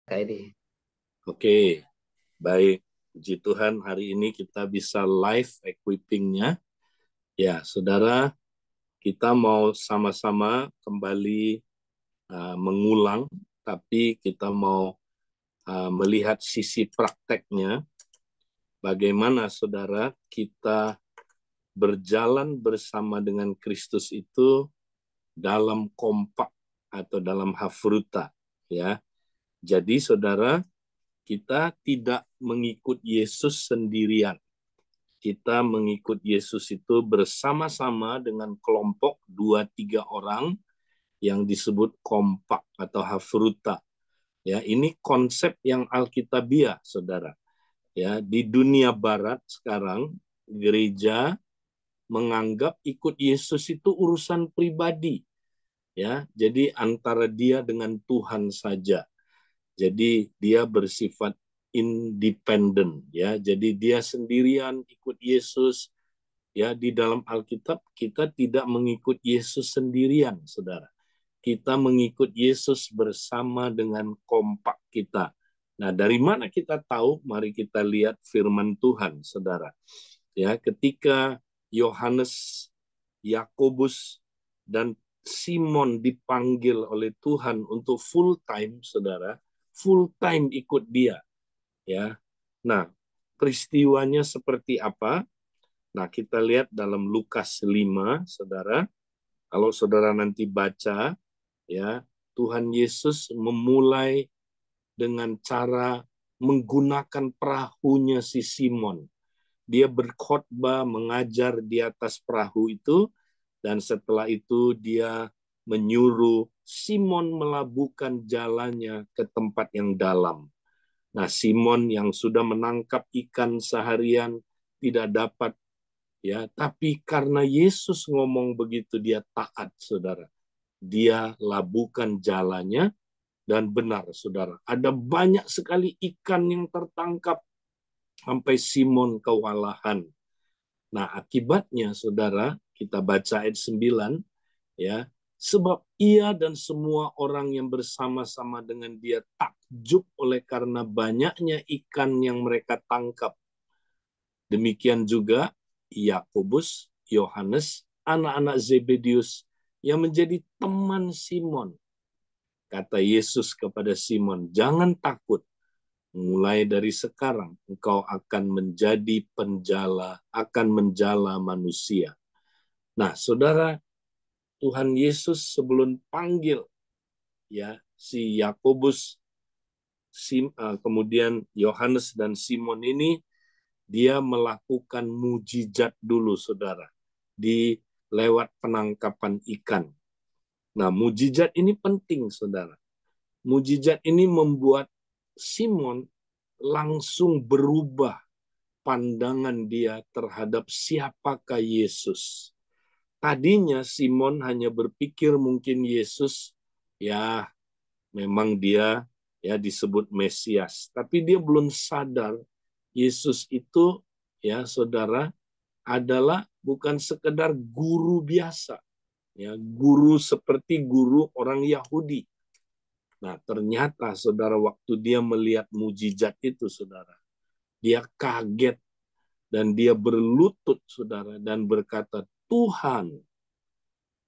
Kak Edi. Oke, baik. Puji Tuhan hari ini kita bisa live equipping-nya. Ya, saudara, kita mau sama-sama kembali mengulang, tapi kita mau melihat sisi prakteknya. Bagaimana saudara kita berjalan bersama dengan Kristus itu dalam kompak atau dalam hafruta. Ya, jadi saudara, kita tidak mengikut Yesus sendirian. Kita mengikut Yesus itu bersama-sama dengan kelompok 2-3 orang yang disebut kompak atau hafruta. Ya, ini konsep yang alkitabiah, saudara. Ya, di dunia barat sekarang gereja menganggap ikut Yesus itu urusan pribadi. Ya, jadi antara dia dengan Tuhan saja. Jadi dia bersifat independen, ya. Jadi dia sendirian ikut Yesus. Ya, di dalam Alkitab kita tidak mengikut Yesus sendirian, saudara. Kita mengikut Yesus bersama dengan kompak kita. Nah, dari mana kita tahu? Mari kita lihat firman Tuhan, saudara. Ya, ketika Yohanes, Yakobus, dan Simon dipanggil oleh Tuhan untuk full time, saudara, full time ikut dia. Ya, nah peristiwanya seperti apa? Nah, kita lihat dalam Lukas 5, saudara. Kalau saudara nanti baca, ya, Tuhan Yesus memulai dengan cara menggunakan perahunya si Simon. Dia berkhotbah, mengajar di atas perahu itu, dan setelah itu dia menyuruh Simon melabuhkan jalannya ke tempat yang dalam. Nah, Simon yang sudah menangkap ikan seharian tidak dapat, ya, tapi karena Yesus ngomong begitu dia taat, saudara. Dia labuhkan jalannya dan benar, saudara. Ada banyak sekali ikan yang tertangkap sampai Simon kewalahan. Nah, akibatnya, saudara, kita baca ayat 9, ya, sebab ia dan semua orang yang bersama-sama dengan dia takjub oleh karena banyaknya ikan yang mereka tangkap. Demikian juga Yakobus, Yohanes, anak-anak Zebedius yang menjadi teman Simon. Kata Yesus kepada Simon, jangan takut. Mulai dari sekarang engkau akan menjadi akan menjala manusia. Nah, saudara, Tuhan Yesus sebelum panggil, ya, si Yakobus, kemudian Yohanes dan Simon ini, dia melakukan mujizat dulu, saudara, di lewat penangkapan ikan. Nah, mujizat ini penting, saudara. Mujizat ini membuat Simon langsung berubah pandangan dia terhadap siapakah Yesus. Tadinya Simon hanya berpikir mungkin Yesus, ya, memang dia, ya, disebut Mesias, tapi dia belum sadar Yesus itu, ya, saudara, adalah bukan sekedar guru biasa, ya, guru seperti guru orang Yahudi. Nah, ternyata, saudara, waktu dia melihat mujizat itu, saudara, dia kaget dan dia berlutut, saudara, dan berkata, Tuhan,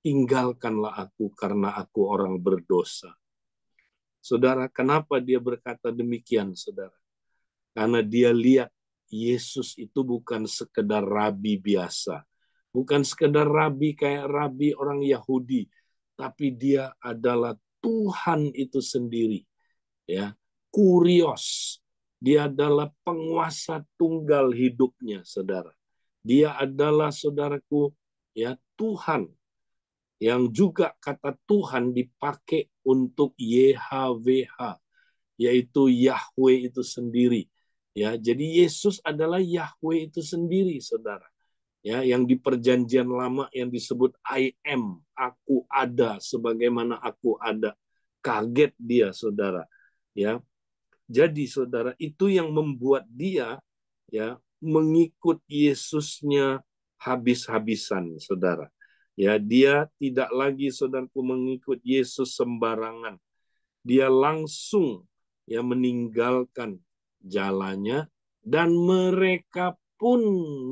tinggalkanlah aku karena aku orang berdosa. Saudara, kenapa dia berkata demikian, saudara? Karena dia lihat Yesus itu bukan sekedar rabi biasa. Bukan sekedar rabi kayak rabi orang Yahudi. Tapi dia adalah Tuhan itu sendiri. Ya, Kurios. Dia adalah penguasa tunggal hidupnya, saudara. Dia adalah, saudaraku, ya, Tuhan yang juga kata Tuhan dipakai untuk YHWH, yaitu Yahweh itu sendiri. Ya, jadi Yesus adalah Yahweh itu sendiri, saudara. Ya, yang di perjanjian lama yang disebut I am, aku ada sebagaimana aku ada. Kaget dia, saudara. Ya, jadi saudara, itu yang membuat dia, ya, mengikut Yesusnya habis-habisan, saudara. Ya, dia tidak lagi, saudaraku, mengikut Yesus sembarangan. Dia langsung, ya meninggalkan jalannya, dan mereka pun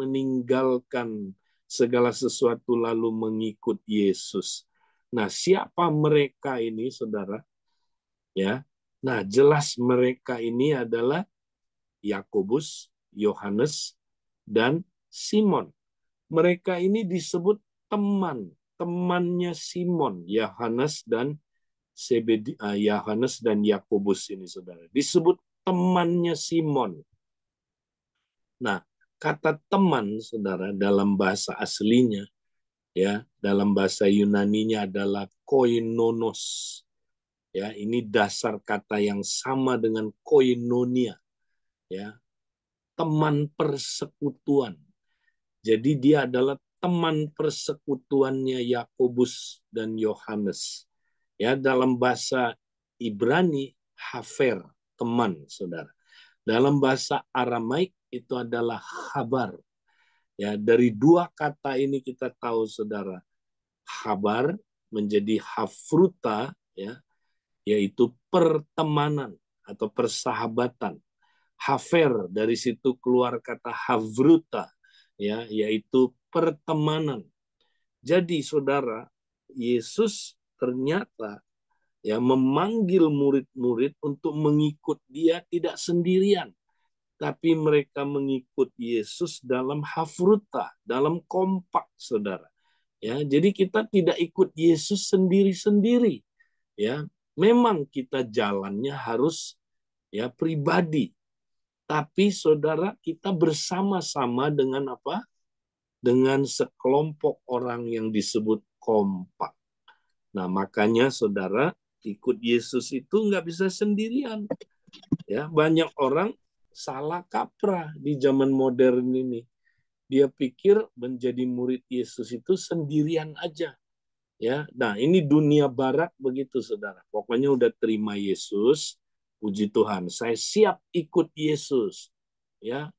meninggalkan segala sesuatu lalu mengikut Yesus. Nah, siapa mereka ini, saudara? Ya, nah jelas mereka ini adalah Yakobus, Yohanes, dan Simon. Mereka ini disebut temannya Simon, Yohanes dan Yakobus ini, saudara. Disebut temannya Simon. Nah, kata teman, saudara, dalam bahasa aslinya, ya, dalam bahasa Yunaninya adalah koinonos. Ya, ini dasar kata yang sama dengan koinonia, ya, teman persekutuan. Jadi dia adalah teman persekutuannya Yakobus dan Yohanes. Ya, dalam bahasa Ibrani, hafer, teman, saudara. Dalam bahasa Aramaik itu adalah khabar. Ya, dari dua kata ini kita tahu, saudara, khabar menjadi hafruta, ya, yaitu pertemanan atau persahabatan. Hafer, dari situ keluar kata havruta, ya, yaitu pertemanan. Jadi saudara, Yesus ternyata ya memanggil murid-murid untuk mengikut dia tidak sendirian, tapi mereka mengikut Yesus dalam hafruta, dalam kompak, saudara. Ya, jadi kita tidak ikut Yesus sendiri-sendiri. Ya, memang kita jalannya harus ya pribadi, tapi saudara kita bersama-sama dengan apa? Dengan sekelompok orang yang disebut kompak. Nah, makanya saudara ikut Yesus itu nggak bisa sendirian. Ya, banyak orang salah kaprah di zaman modern ini. Dia pikir menjadi murid Yesus itu sendirian aja. Ya, nah ini dunia barat begitu, saudara. Pokoknya udah terima Yesus, puji Tuhan, saya siap ikut Yesus. Ya,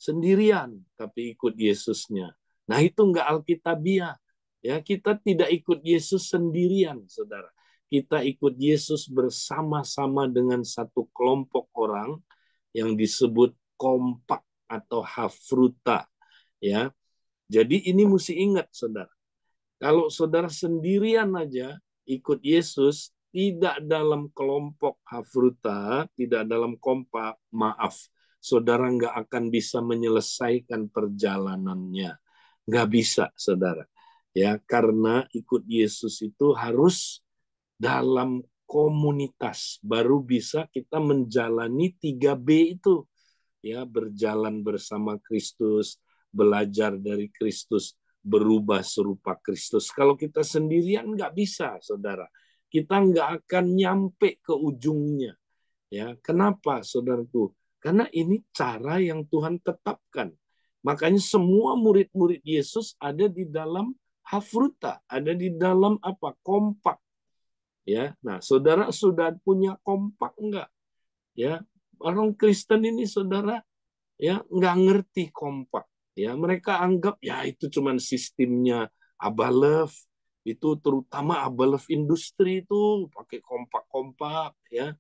sendirian tapi ikut Yesusnya. Nah, itu enggak alkitabiah. Ya, kita tidak ikut Yesus sendirian, saudara. Kita ikut Yesus bersama-sama dengan satu kelompok orang yang disebut kompak atau hafruta. Ya, jadi ini mesti ingat, saudara. Kalau saudara sendirian aja ikut Yesus, tidak dalam kelompok hafruta, tidak dalam kompak, maaf, saudara nggak akan bisa menyelesaikan perjalanannya. Nggak bisa, saudara. Ya, karena ikut Yesus itu harus dalam komunitas. Baru bisa kita menjalani 3B itu. Ya, berjalan bersama Kristus, belajar dari Kristus, berubah serupa Kristus. Kalau kita sendirian nggak bisa, saudara. Kita nggak akan nyampe ke ujungnya. Ya, kenapa, saudaraku? Karena ini cara yang Tuhan tetapkan. Makanya semua murid-murid Yesus ada di dalam hafruta, ada di dalam apa? Kompak. Ya, nah, saudara sudah punya kompak enggak? Ya, orang Kristen ini, saudara, ya nggak ngerti kompak. Ya, mereka anggap ya itu cuman sistemnya Abalev, itu terutama Abalev industri itu pakai kompak-kompak, ya.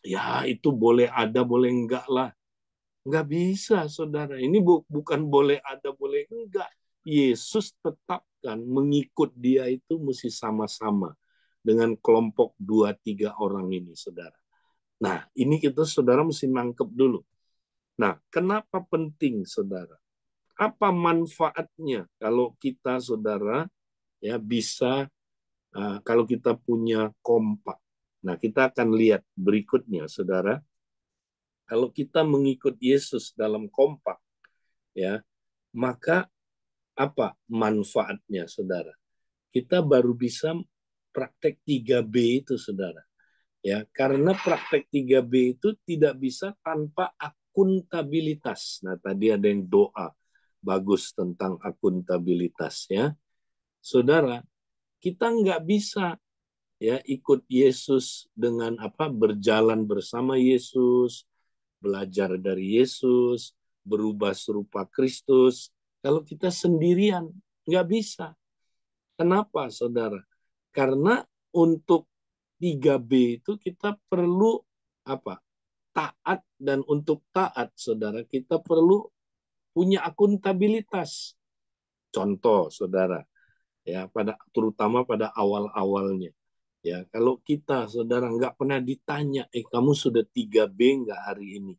Ya, itu boleh ada, boleh enggak lah. Nggak bisa, saudara. Ini bukan boleh ada, boleh enggak. Yesus tetapkan mengikut dia itu mesti sama-sama dengan kelompok 2-3 orang ini, saudara. Nah, ini kita, saudara, mesti nangkep dulu. Nah, kenapa penting, saudara? Apa manfaatnya kalau kita, saudara, ya bisa kalau kita punya kompak? Nah, kita akan lihat berikutnya, saudara. Kalau kita mengikut Yesus dalam kompak, ya, maka apa manfaatnya, saudara? Kita baru bisa praktek 3B itu, saudara. Ya, karena praktek 3B itu tidak bisa tanpa akuntabilitas. Nah, tadi ada yang doa bagus tentang akuntabilitas, ya. Saudara, kita nggak bisa ya ikut Yesus dengan apa? Berjalan bersama Yesus, belajar dari Yesus, berubah serupa Kristus. Kalau kita sendirian, nggak bisa. Kenapa, saudara? Karena untuk 3B itu kita perlu apa? Taat, dan untuk taat, saudara, kita perlu punya akuntabilitas. Contoh, saudara, ya terutama pada awal-awalnya. Ya, kalau kita, saudara, nggak pernah ditanya, kamu sudah 3B nggak hari ini?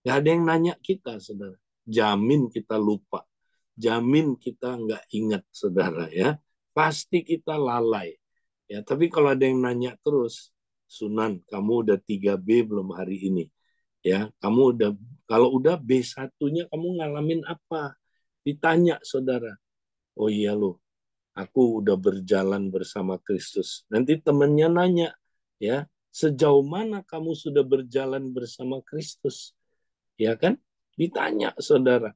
Nggak ada yang nanya kita, saudara. Jamin kita lupa. Jamin kita nggak ingat, saudara, ya. Pasti kita lalai. Ya, tapi kalau ada yang nanya terus, Sunan, kamu udah 3B belum hari ini? Ya, kamu udah, kalau udah B1-nya kamu ngalamin apa? Ditanya, saudara. Oh iya loh, aku udah berjalan bersama Kristus. Nanti temannya nanya, ya, sejauh mana kamu sudah berjalan bersama Kristus? Ya kan? Ditanya, saudara.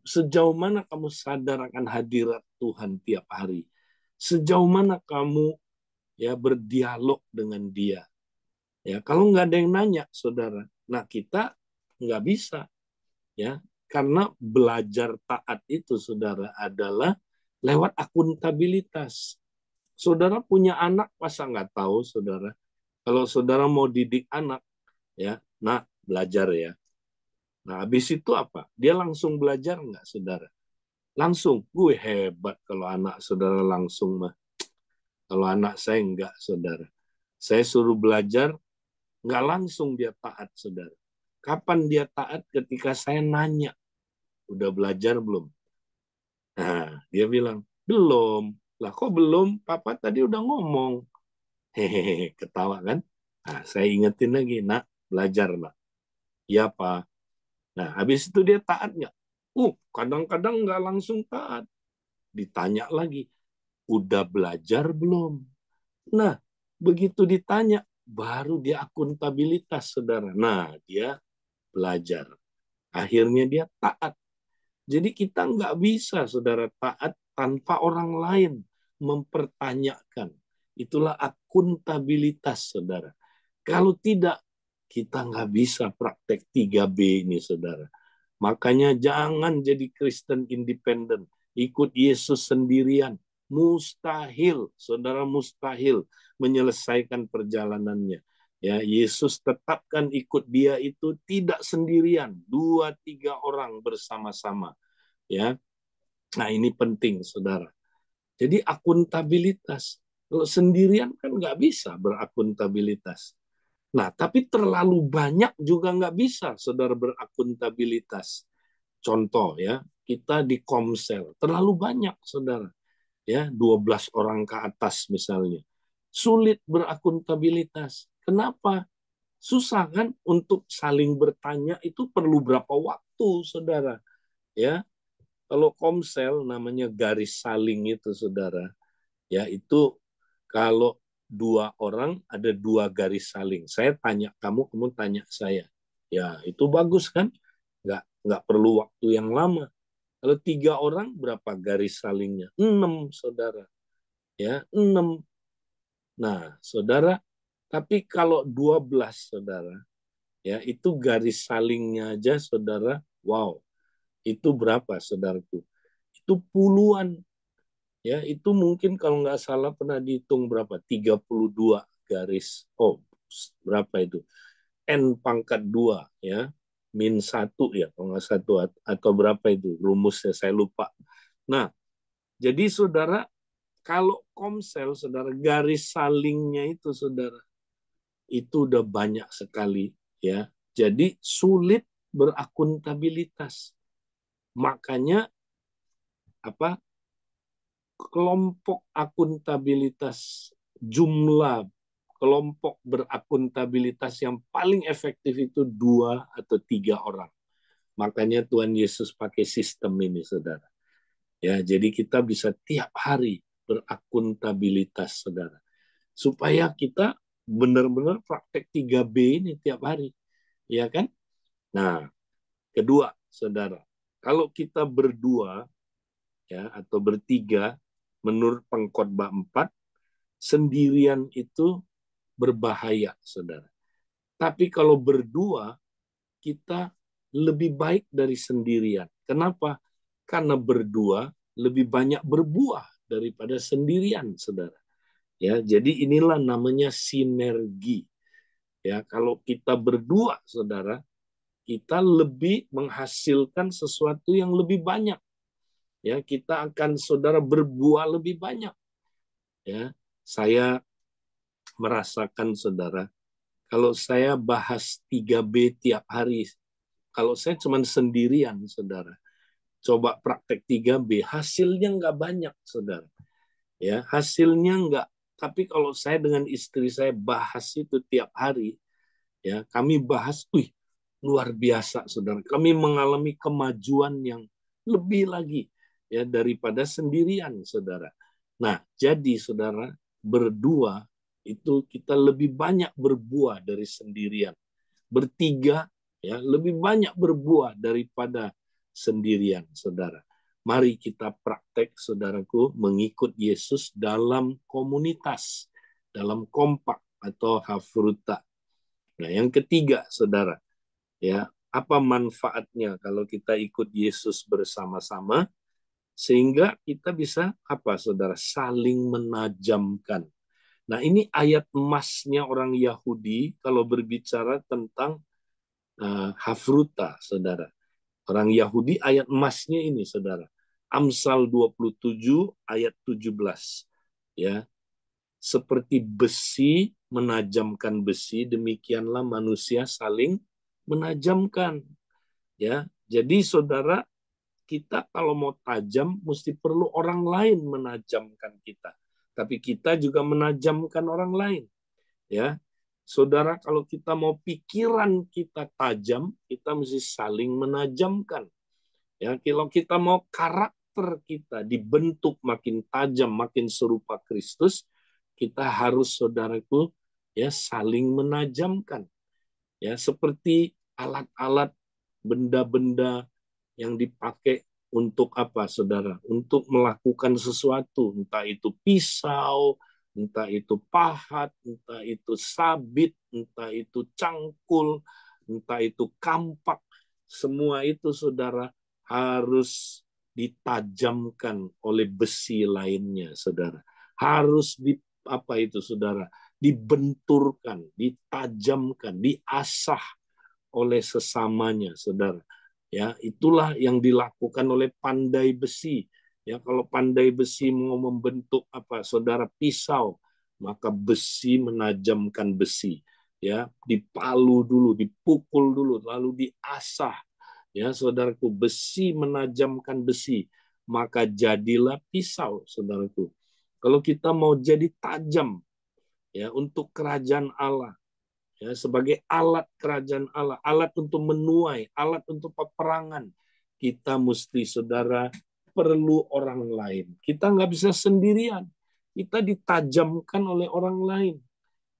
Sejauh mana kamu sadar akan hadirat Tuhan tiap hari? Sejauh mana kamu ya berdialog dengan Dia? Ya, kalau nggak ada yang nanya, saudara, nah kita nggak bisa, ya, karena belajar taat itu, saudara, adalah lewat akuntabilitas. Saudara punya anak, masa nggak tahu, saudara? Kalau saudara mau didik anak, ya, nah belajar ya. Nah, habis itu apa? Dia langsung belajar nggak, saudara? Langsung. Gue hebat kalau anak saudara langsung mah. Kalau anak saya nggak, saudara. Saya suruh belajar, nggak langsung dia taat, saudara. Kapan dia taat? Ketika saya nanya, udah belajar belum? Nah, dia bilang, belum. Lah kok belum? Papa tadi udah ngomong. Hehehe, ketawa kan? Nah, saya ingetin lagi, nak, belajar, nak. Iya, Pak. Nah, habis itu dia taat nggak? Kadang-kadang nggak langsung taat. Ditanya lagi, udah belajar belum? Nah, begitu ditanya, baru dia akuntabilitas, saudara. Nah, dia belajar. Akhirnya dia taat. Jadi kita nggak bisa, saudara, taat tanpa orang lain mempertanyakan. Itulah akuntabilitas, saudara. Kalau tidak, kita nggak bisa praktek 3B ini, saudara. Makanya jangan jadi Kristen independen. Ikut Yesus sendirian. Mustahil, saudara, mustahil menyelesaikan perjalanannya. Ya, Yesus tetapkan ikut dia itu tidak sendirian, 2-3 orang bersama-sama. Ya, nah ini penting, saudara. Jadi akuntabilitas. Kalau sendirian kan nggak bisa berakuntabilitas. Nah, tapi terlalu banyak juga nggak bisa, saudara, berakuntabilitas. Contoh ya, kita di Komsel, terlalu banyak, saudara. Ya, 12 orang ke atas misalnya. Sulit berakuntabilitas. Kenapa? Susah kan untuk saling bertanya, itu perlu berapa waktu, saudara. Ya, kalau Komsel namanya garis saling itu, saudara. Ya, itu kalau 2 orang ada 2 garis saling. Saya tanya kamu, kamu tanya saya. Ya, itu bagus kan? Nggak perlu waktu yang lama. Kalau 3 orang, berapa garis salingnya? 6, saudara. Ya, 6. Nah, saudara, tapi kalau 12, saudara, ya itu garis salingnya aja, saudara, wow, itu berapa, saudaraku? Itu puluhan. Ya, itu mungkin kalau nggak salah pernah dihitung berapa? 32 garis. Oh, berapa itu? N pangkat 2, ya. -1 ya, kalau nggak satu, atau berapa itu rumusnya, saya lupa. Nah, jadi saudara, kalau Komsel, saudara, garis salingnya itu, saudara, itu udah banyak sekali, ya. Jadi sulit berakuntabilitas. Makanya apa? Kelompok akuntabilitas, jumlah kelompok berakuntabilitas yang paling efektif itu 2 atau 3 orang. Makanya Tuhan Yesus pakai sistem ini, saudara. Ya, jadi kita bisa tiap hari berakuntabilitas, saudara. Supaya kita benar-benar praktek 3B ini tiap hari. Ya kan? Nah, kedua, saudara. Kalau kita berdua, ya, atau bertiga, menurut Pengkhotbah 4, sendirian itu berbahaya, saudara. Tapi kalau berdua, kita lebih baik dari sendirian. Kenapa? Karena berdua lebih banyak berbuah daripada sendirian, saudara. Ya, jadi inilah namanya sinergi. Ya, kalau kita berdua, saudara, kita lebih menghasilkan sesuatu yang lebih banyak. Ya, kita akan saudara berbuah lebih banyak. Ya, saya merasakan saudara, kalau saya bahas 3B tiap hari, kalau saya cuma sendirian, saudara, coba praktek 3B, hasilnya nggak banyak, saudara. Ya, hasilnya nggak. Tapi kalau saya dengan istri saya bahas itu tiap hari, ya, kami bahas, luar biasa, saudara. Kami mengalami kemajuan yang lebih lagi ya daripada sendirian, saudara. Nah, jadi saudara, berdua itu kita lebih banyak berbuah dari sendirian. Bertiga ya lebih banyak berbuah daripada sendirian, saudara. Mari kita praktek, saudaraku, mengikut Yesus dalam komunitas, dalam kompak atau hafruta. Nah, yang ketiga, saudara, ya, apa manfaatnya kalau kita ikut Yesus bersama-sama sehingga kita bisa apa, saudara, saling menajamkan. Nah, ini ayat emasnya orang Yahudi kalau berbicara tentang hafruta, saudara. Orang Yahudi ayat emasnya ini, saudara. Amsal 27 ayat 17. Ya, seperti besi menajamkan besi, demikianlah manusia saling menajamkan. Ya, jadi saudara, kita kalau mau tajam mesti perlu orang lain menajamkan kita. Tapi kita juga menajamkan orang lain. Ya, saudara, kalau kita mau pikiran kita tajam, kita mesti saling menajamkan. Ya, kalau kita mau karakter kita dibentuk makin tajam, makin serupa Kristus, kita harus, saudaraku, ya, saling menajamkan. Ya, seperti alat-alat, benda-benda yang dipakai untuk apa, saudara? Untuk melakukan sesuatu, entah itu pisau, entah itu pahat, entah itu sabit, entah itu cangkul, entah itu kampak. Semua itu, saudara, harus ditajamkan oleh besi lainnya, saudara. Harus di apa itu, saudara? Dibenturkan, ditajamkan, diasah oleh sesamanya, saudara. Ya, itulah yang dilakukan oleh pandai besi. Ya, kalau pandai besi mau membentuk apa, saudara, pisau, maka besi menajamkan besi. Ya, dipalu dulu, dipukul dulu, lalu diasah. Ya, saudaraku, besi menajamkan besi, maka jadilah pisau, saudaraku. Kalau kita mau jadi tajam, ya, untuk kerajaan Allah, ya, sebagai alat kerajaan Allah, alat untuk menuai, alat untuk peperangan, kita mesti, saudara, perlu orang lain. Kita nggak bisa sendirian. Kita ditajamkan oleh orang lain.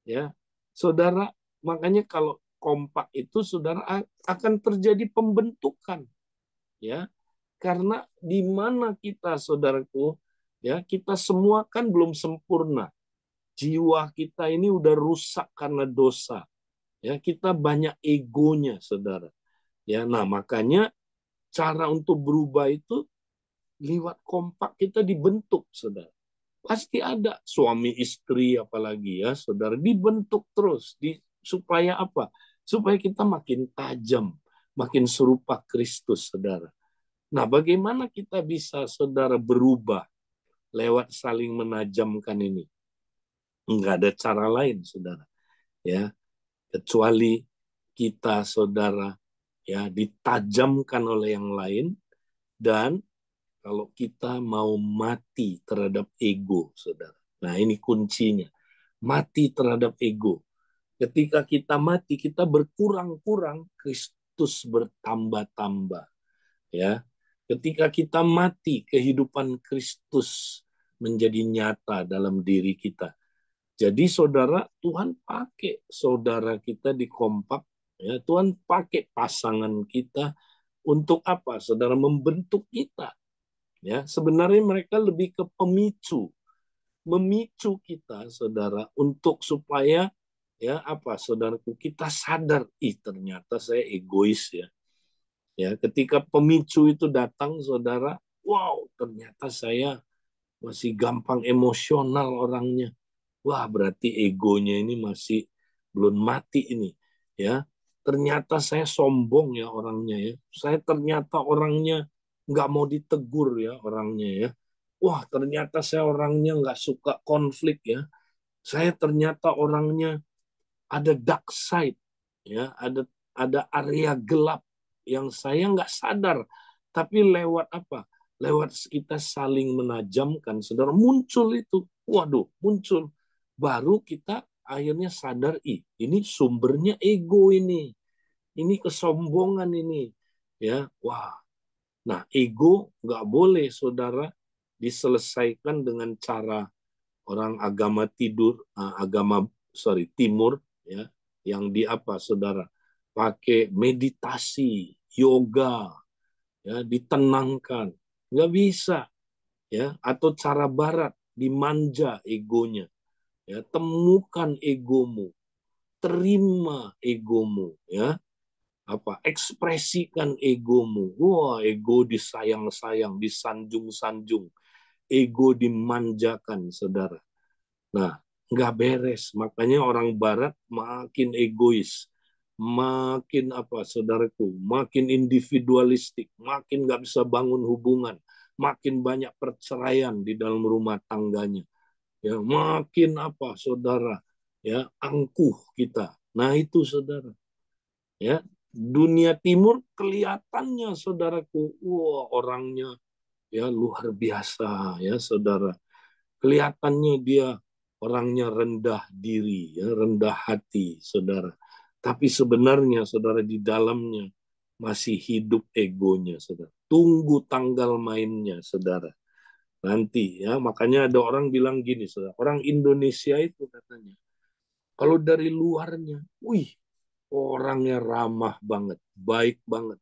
Ya, saudara, makanya kalau kompak itu, saudara, akan terjadi pembentukan. Ya, karena di mana kita, saudaraku, ya, kita semua kan belum sempurna. Jiwa kita ini udah rusak karena dosa. Ya, kita banyak egonya, saudara. Ya, nah, makanya cara untuk berubah itu lewat kompak kita dibentuk, saudara. Pasti ada suami istri apalagi ya, saudara, dibentuk terus supaya apa? Supaya kita makin tajam, makin serupa Kristus, saudara. Nah, bagaimana kita bisa, saudara, berubah lewat saling menajamkan ini? Enggak ada cara lain, saudara. Ya, kecuali kita, saudara, ya, ditajamkan oleh yang lain. Dan kalau kita mau mati terhadap ego, saudara. Nah, ini kuncinya. Mati terhadap ego. Ketika kita mati, kita berkurang-kurang, Kristus bertambah-tambah. Ya, ketika kita mati, kehidupan Kristus menjadi nyata dalam diri kita. Jadi, saudara, Tuhan pakai saudara kita di kompak. Ya, Tuhan pakai pasangan kita untuk apa, saudara, membentuk kita. Ya, sebenarnya mereka lebih ke pemicu, memicu kita, saudara, untuk supaya ya apa, saudaraku, kita sadar, ternyata saya egois ya. Ya, ketika pemicu itu datang, saudara, wow, ternyata saya masih gampang emosional orangnya. Wah, berarti egonya ini masih belum mati ini, ya. Ternyata saya sombong ya orangnya ya. Saya ternyata orangnya nggak mau ditegur ya orangnya ya. Wah, ternyata saya orangnya nggak suka konflik ya. Saya ternyata orangnya ada dark side ya, ada area gelap yang saya nggak sadar, tapi lewat apa, lewat kita saling menajamkan, saudara, muncul itu, waduh, muncul, baru kita akhirnya sadar, ini sumbernya ego, ini kesombongan ini, ya, wah. Nah, ego nggak boleh, saudara, diselesaikan dengan cara orang agama timur, ya, yang di apa, saudara, pakai meditasi, yoga, ya, ditenangkan, nggak bisa, ya, atau cara barat dimanja egonya, ya, temukan egomu, terima egomu, ya, apa, ekspresikan egomu. Wah, ego disayang-sayang, disanjung-sanjung, ego dimanjakan, saudara. Nah, nggak beres. Makanya orang Barat makin egois, makin apa, saudaraku, makin individualistik, makin nggak bisa bangun hubungan, makin banyak perceraian di dalam rumah tangganya. Ya, makin apa, saudara, ya, angkuh kita. Nah, itu, saudara. Ya, dunia timur kelihatannya, saudaraku, wah, orangnya ya luar biasa, ya, saudara. Kelihatannya dia orangnya rendah diri, ya, rendah hati, saudara. Tapi sebenarnya, saudara, di dalamnya masih hidup egonya, saudara. Tunggu tanggal mainnya, saudara. Nanti, ya, makanya ada orang bilang gini, saudara. Orang Indonesia itu katanya, kalau dari luarnya, wih, orangnya ramah banget, baik banget.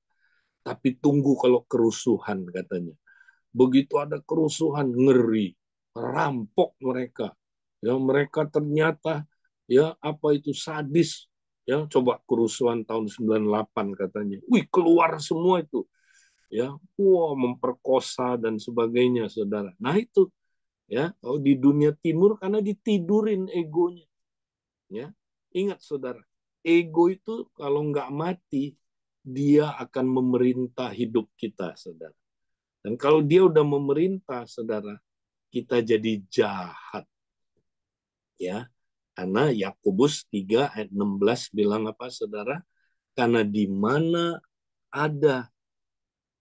Tapi tunggu kalau kerusuhan, katanya. Begitu ada kerusuhan, ngeri, rampok mereka. Ya, mereka ternyata ya apa itu sadis. Ya, coba kerusuhan tahun 98 katanya. Wih, keluar semua itu. Ya, wah, memperkosa dan sebagainya, saudara. Nah, itu ya, kalau di dunia timur karena ditidurin egonya. Ya, ingat, saudara, ego itu kalau nggak mati, dia akan memerintah hidup kita, saudara. Dan kalau dia udah memerintah, saudara, kita jadi jahat. Ya, karena Yakobus 3 ayat 16 bilang apa, saudara? Karena di mana ada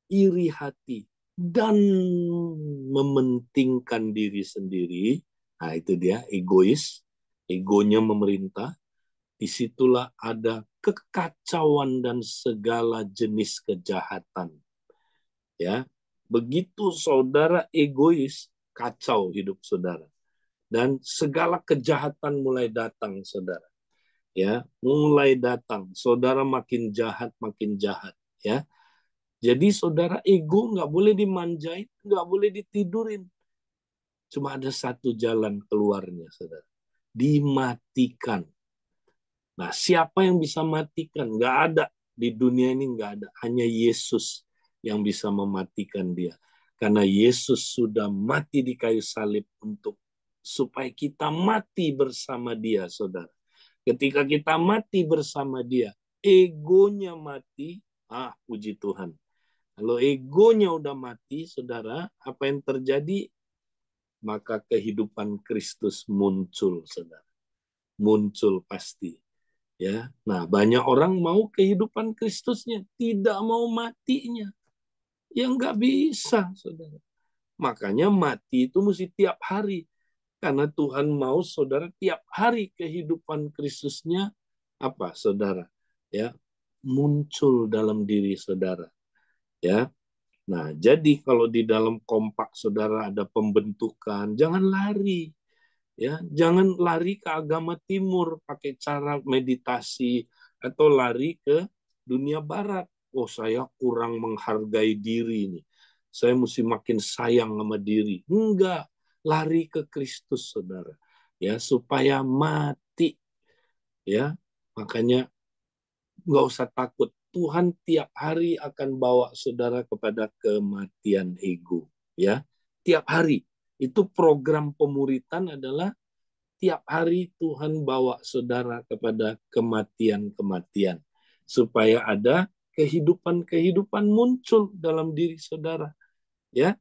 iri hati dan mementingkan diri sendiri, nah itu dia, egois, egonya memerintah, disitulah ada kekacauan dan segala jenis kejahatan. Ya, begitu saudara egois, kacau hidup saudara. Dan segala kejahatan mulai datang, saudara. Ya, mulai datang. Saudara makin jahat, ya. Jadi saudara, ego nggak boleh dimanjain, nggak boleh ditidurin. Cuma ada satu jalan keluarnya, saudara. Dimatikan. Nah, siapa yang bisa matikan? Nggak ada. Di dunia ini nggak ada. Hanya Yesus yang bisa mematikan dia. Karena Yesus sudah mati di kayu salib untuk supaya kita mati bersama dia, saudara. Ketika kita mati bersama dia, egonya mati, puji Tuhan. Kalau egonya udah mati, saudara, apa yang terjadi? Maka kehidupan Kristus muncul, saudara. Muncul pasti. Ya, nah, banyak orang mau kehidupan Kristusnya, tidak mau matinya. Ya nggak bisa, saudara. Makanya mati itu mesti tiap hari. Karena Tuhan mau, saudara, tiap hari kehidupan Kristusnya apa, saudara? Ya, muncul dalam diri saudara. Ya, nah, jadi kalau di dalam kompak saudara ada pembentukan, jangan lari. Ya, jangan lari ke agama timur pakai cara meditasi atau lari ke dunia barat. Oh, saya kurang menghargai diri nih. Saya mesti makin sayang sama diri. Enggak, lari ke Kristus, saudara. Ya, supaya mati. Ya, makanya nggak usah takut. Tuhan tiap hari akan bawa saudara kepada kematian ego. Ya, tiap hari. Itu program pemuritan adalah tiap hari Tuhan bawa saudara kepada kematian-kematian. Supaya ada kehidupan-kehidupan muncul dalam diri saudara. Ya,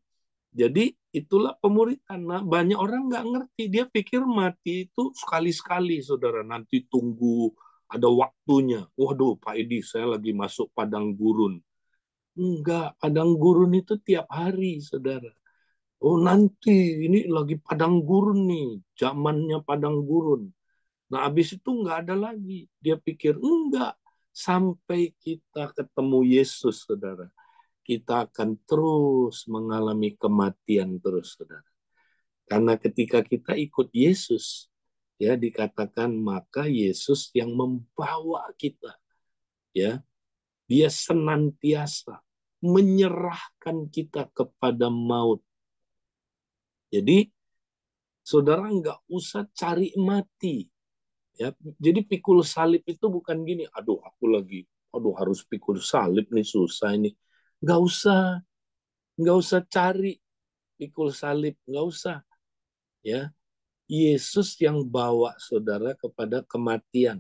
jadi itulah pemuritan. Nah, banyak orang nggak ngerti. Dia pikir mati itu sekali-sekali, saudara. Nanti tunggu ada waktunya. Waduh, Pak Edi, saya lagi masuk padang gurun. Enggak, padang gurun itu tiap hari, saudara. Oh, nanti ini lagi padang gurun nih, zamannya padang gurun. Nah, habis itu enggak ada lagi. Dia pikir, enggak. Sampai kita ketemu Yesus, saudara. Kita akan terus mengalami kematian terus, saudara. Karena ketika kita ikut Yesus, ya dikatakan maka Yesus yang membawa kita, ya, dia senantiasa menyerahkan kita kepada maut. Jadi saudara nggak usah cari mati. Ya, jadi pikul salib itu bukan gini, aduh harus pikul salib nih susah ini. Nggak usah cari pikul salib, nggak usah. Ya, Yesus yang bawa saudara kepada kematian.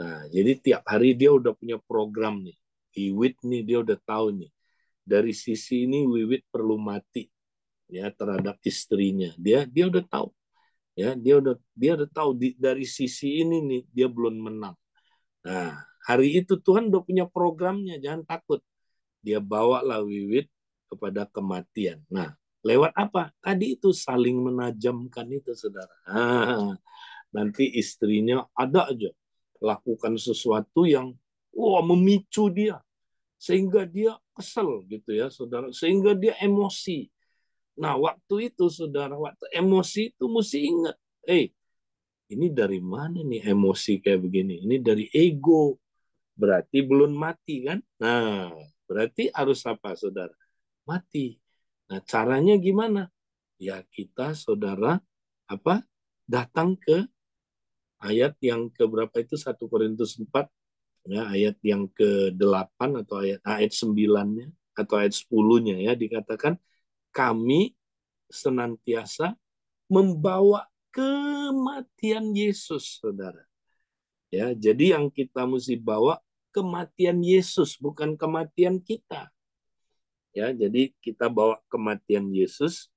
Nah, jadi tiap hari dia udah punya program nih. Wiwit nih dia udah tahu nih. Dari sisi ini Wiwit perlu mati ya terhadap istrinya. Dia udah tahu. Ya, dia udah tahu dari sisi ini nih dia belum menang. Nah, hari itu Tuhan udah punya programnya, jangan takut. Dia bawalah Wiwit kepada kematian. Nah, lewat apa? Tadi itu saling menajamkan itu, saudara. Nanti istrinya ada aja lakukan sesuatu yang memicu dia sehingga dia kesel gitu ya, saudara. Sehingga dia emosi. Nah, waktu itu, saudara, waktu emosi itu mesti ingat, ini dari mana nih emosi kayak begini? Ini dari ego. Berarti belum mati kan? Nah, berarti harus apa, saudara? Mati. Nah, caranya gimana? Ya kita, saudara, apa? Datang ke ayat yang ke berapa itu? 1 Korintus 4, ya, ayat yang ke-8 atau ayat 9-nya atau ayat 10-nya ya, dikatakan kami senantiasa membawa kematian Yesus, saudara. Ya, jadi yang kita mesti bawa kematian Yesus, bukan kematian kita. Ya, jadi kita bawa kematian Yesus.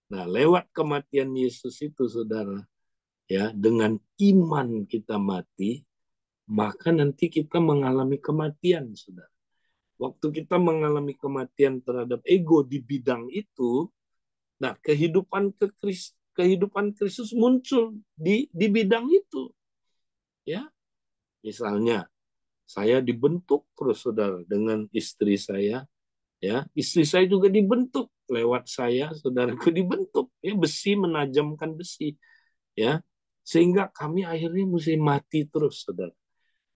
Nah, lewat kematian Yesus itu, saudara, ya, dengan iman kita mati, maka nanti kita mengalami kematian, saudara. Waktu kita mengalami kematian terhadap ego di bidang itu, nah kehidupan Kristus muncul di bidang itu, ya. Misalnya saya dibentuk terus, saudara, dengan istri saya, ya. Istri saya juga dibentuk lewat saya, saudaraku dibentuk, ya, besi menajamkan besi, ya. Sehingga kami akhirnya mesti mati terus, saudara.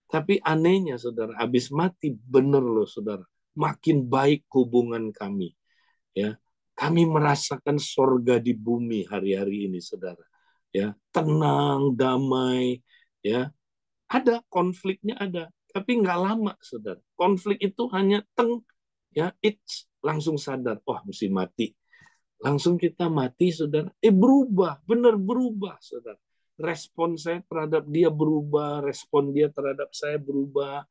Tapi anehnya, saudara, habis mati benar loh, saudara. Makin baik hubungan kami, ya. Kami merasakan sorga di bumi hari-hari ini, saudara. Ya, tenang, damai, ya. Ada konfliknya ada, tapi nggak lama, saudara. Konflik itu hanya ya, langsung sadar, wah mesti mati. Langsung kita mati, saudara. Berubah, benar berubah, saudara. Respon saya terhadap dia berubah, respon dia terhadap saya berubah.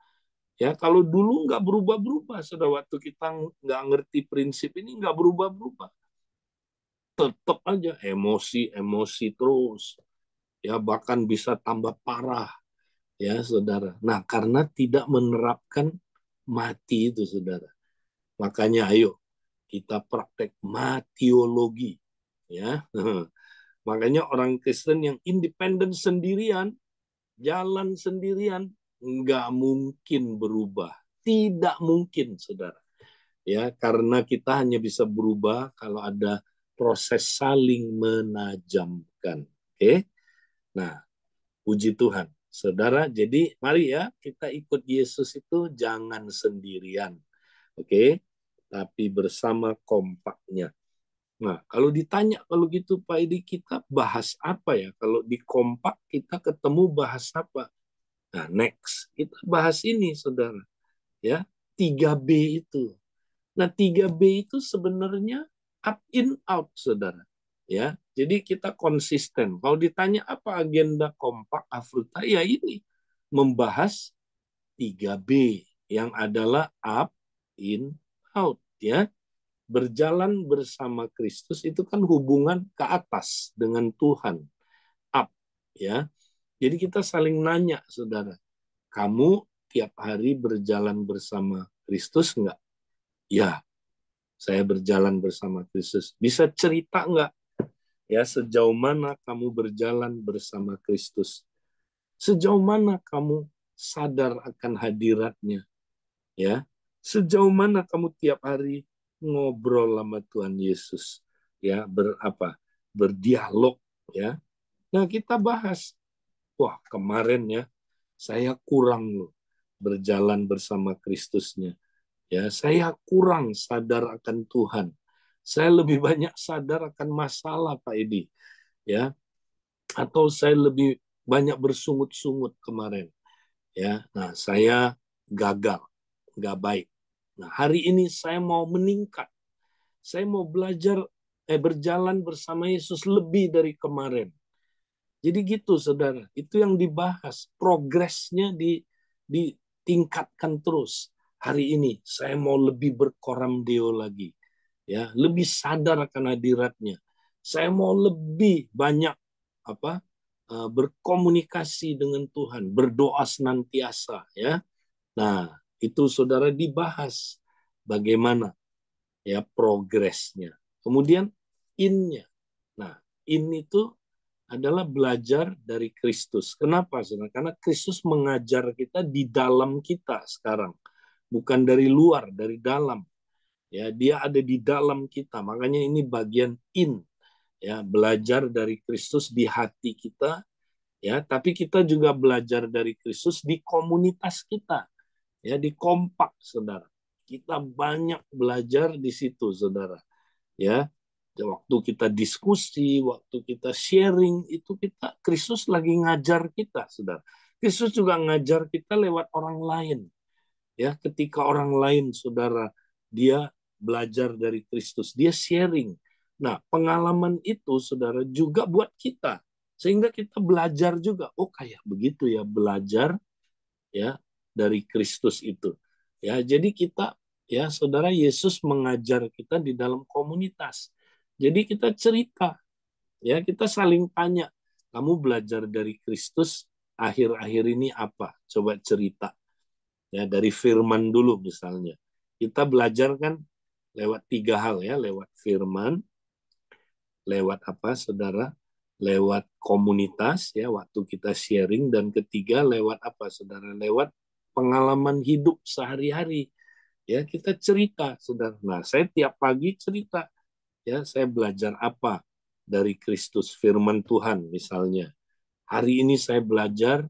Ya, kalau dulu nggak berubah-berubah, saudara. Waktu kita nggak ngerti prinsip ini nggak berubah-berubah. Tetap aja emosi terus. Ya, bahkan bisa tambah parah. Ya, saudara. Nah, karena tidak menerapkan mati itu, saudara. Makanya ayo kita praktek matiologi, ya. Makanya orang Kristen yang independen sendirian, jalan sendirian, nggak mungkin berubah. Tidak mungkin, saudara. Ya, karena kita hanya bisa berubah kalau ada proses saling menajamkan. Oke? Nah, puji Tuhan. Saudara, jadi mari ya kita ikut Yesus itu jangan sendirian. Oke? Tapi bersama kompaknya. Nah, kalau ditanya kalau gitu Pak Edi kita bahas apa ya? Kalau di kompak kita ketemu bahas apa? Nah, next kita bahas ini, saudara. Ya, 3B itu. Nah, 3B itu sebenarnya up in out, saudara. Ya, jadi kita konsisten. Kalau ditanya apa agenda kompak Afruta, ya ini membahas 3B yang adalah up, in, out. Ya, berjalan bersama Kristus itu kan hubungan ke atas dengan Tuhan, up. Ya, jadi kita saling nanya, saudara, kamu tiap hari berjalan bersama Kristus enggak? Ya, saya berjalan bersama Kristus. Bisa cerita enggak? Ya, sejauh mana kamu berjalan bersama Kristus? Sejauh mana kamu sadar akan hadiratnya? Ya, sejauh mana kamu tiap hari ngobrol sama Tuhan Yesus? Ya, berdialog, ya. Nah, kita bahas, wah, kemarin ya saya kurang loh berjalan bersama Kristusnya. Ya, saya kurang sadar akan Tuhan. Saya lebih banyak sadar akan masalah, Pak Edi. Ya, atau saya lebih banyak bersungut-sungut kemarin. Ya, nah saya gagal, nggak baik. Nah, hari ini saya mau meningkat. Saya mau belajar berjalan bersama Yesus lebih dari kemarin. Jadi gitu, saudara. Itu yang dibahas. Progresnya ditingkatkan terus. Hari ini saya mau lebih berkoram deo lagi, ya, lebih sadar akan hadiratnya. Saya mau lebih banyak apa berkomunikasi dengan Tuhan, berdoa senantiasa, ya. Nah, itu saudara dibahas bagaimana ya progresnya. Kemudian in-nya. Nah, in itu adalah belajar dari Kristus. Kenapa, saudara? Karena Kristus mengajar kita di dalam kita sekarang, bukan dari luar, dari dalam. Ya, dia ada di dalam kita. Makanya ini bagian in, ya, belajar dari Kristus di hati kita, ya, tapi kita juga belajar dari Kristus di komunitas kita, ya, di kompak, saudara. Kita banyak belajar di situ, saudara. Ya, waktu kita diskusi, waktu kita sharing, itu kita Kristus lagi ngajar kita, saudara. Kristus juga ngajar kita lewat orang lain. Ya, ketika orang lain, saudara, dia belajar dari Kristus, dia sharing. Nah, pengalaman itu, saudara, juga buat kita, sehingga kita belajar juga. Oh, kayak begitu ya, belajar ya dari Kristus itu. Ya, jadi kita, ya, saudara, Yesus mengajar kita di dalam komunitas. Jadi kita cerita, ya, kita saling tanya, kamu belajar dari Kristus akhir-akhir ini apa? Coba cerita. Ya, dari firman dulu misalnya. Kita belajar kan lewat 3 hal, ya, lewat firman, lewat apa, saudara? Lewat komunitas, ya, waktu kita sharing, dan ketiga lewat apa, saudara? Lewat pengalaman hidup sehari-hari. Ya, kita cerita, saudara. Nah, saya tiap pagi cerita, ya, saya belajar apa dari Kristus, firman Tuhan misalnya. Hari ini saya belajar,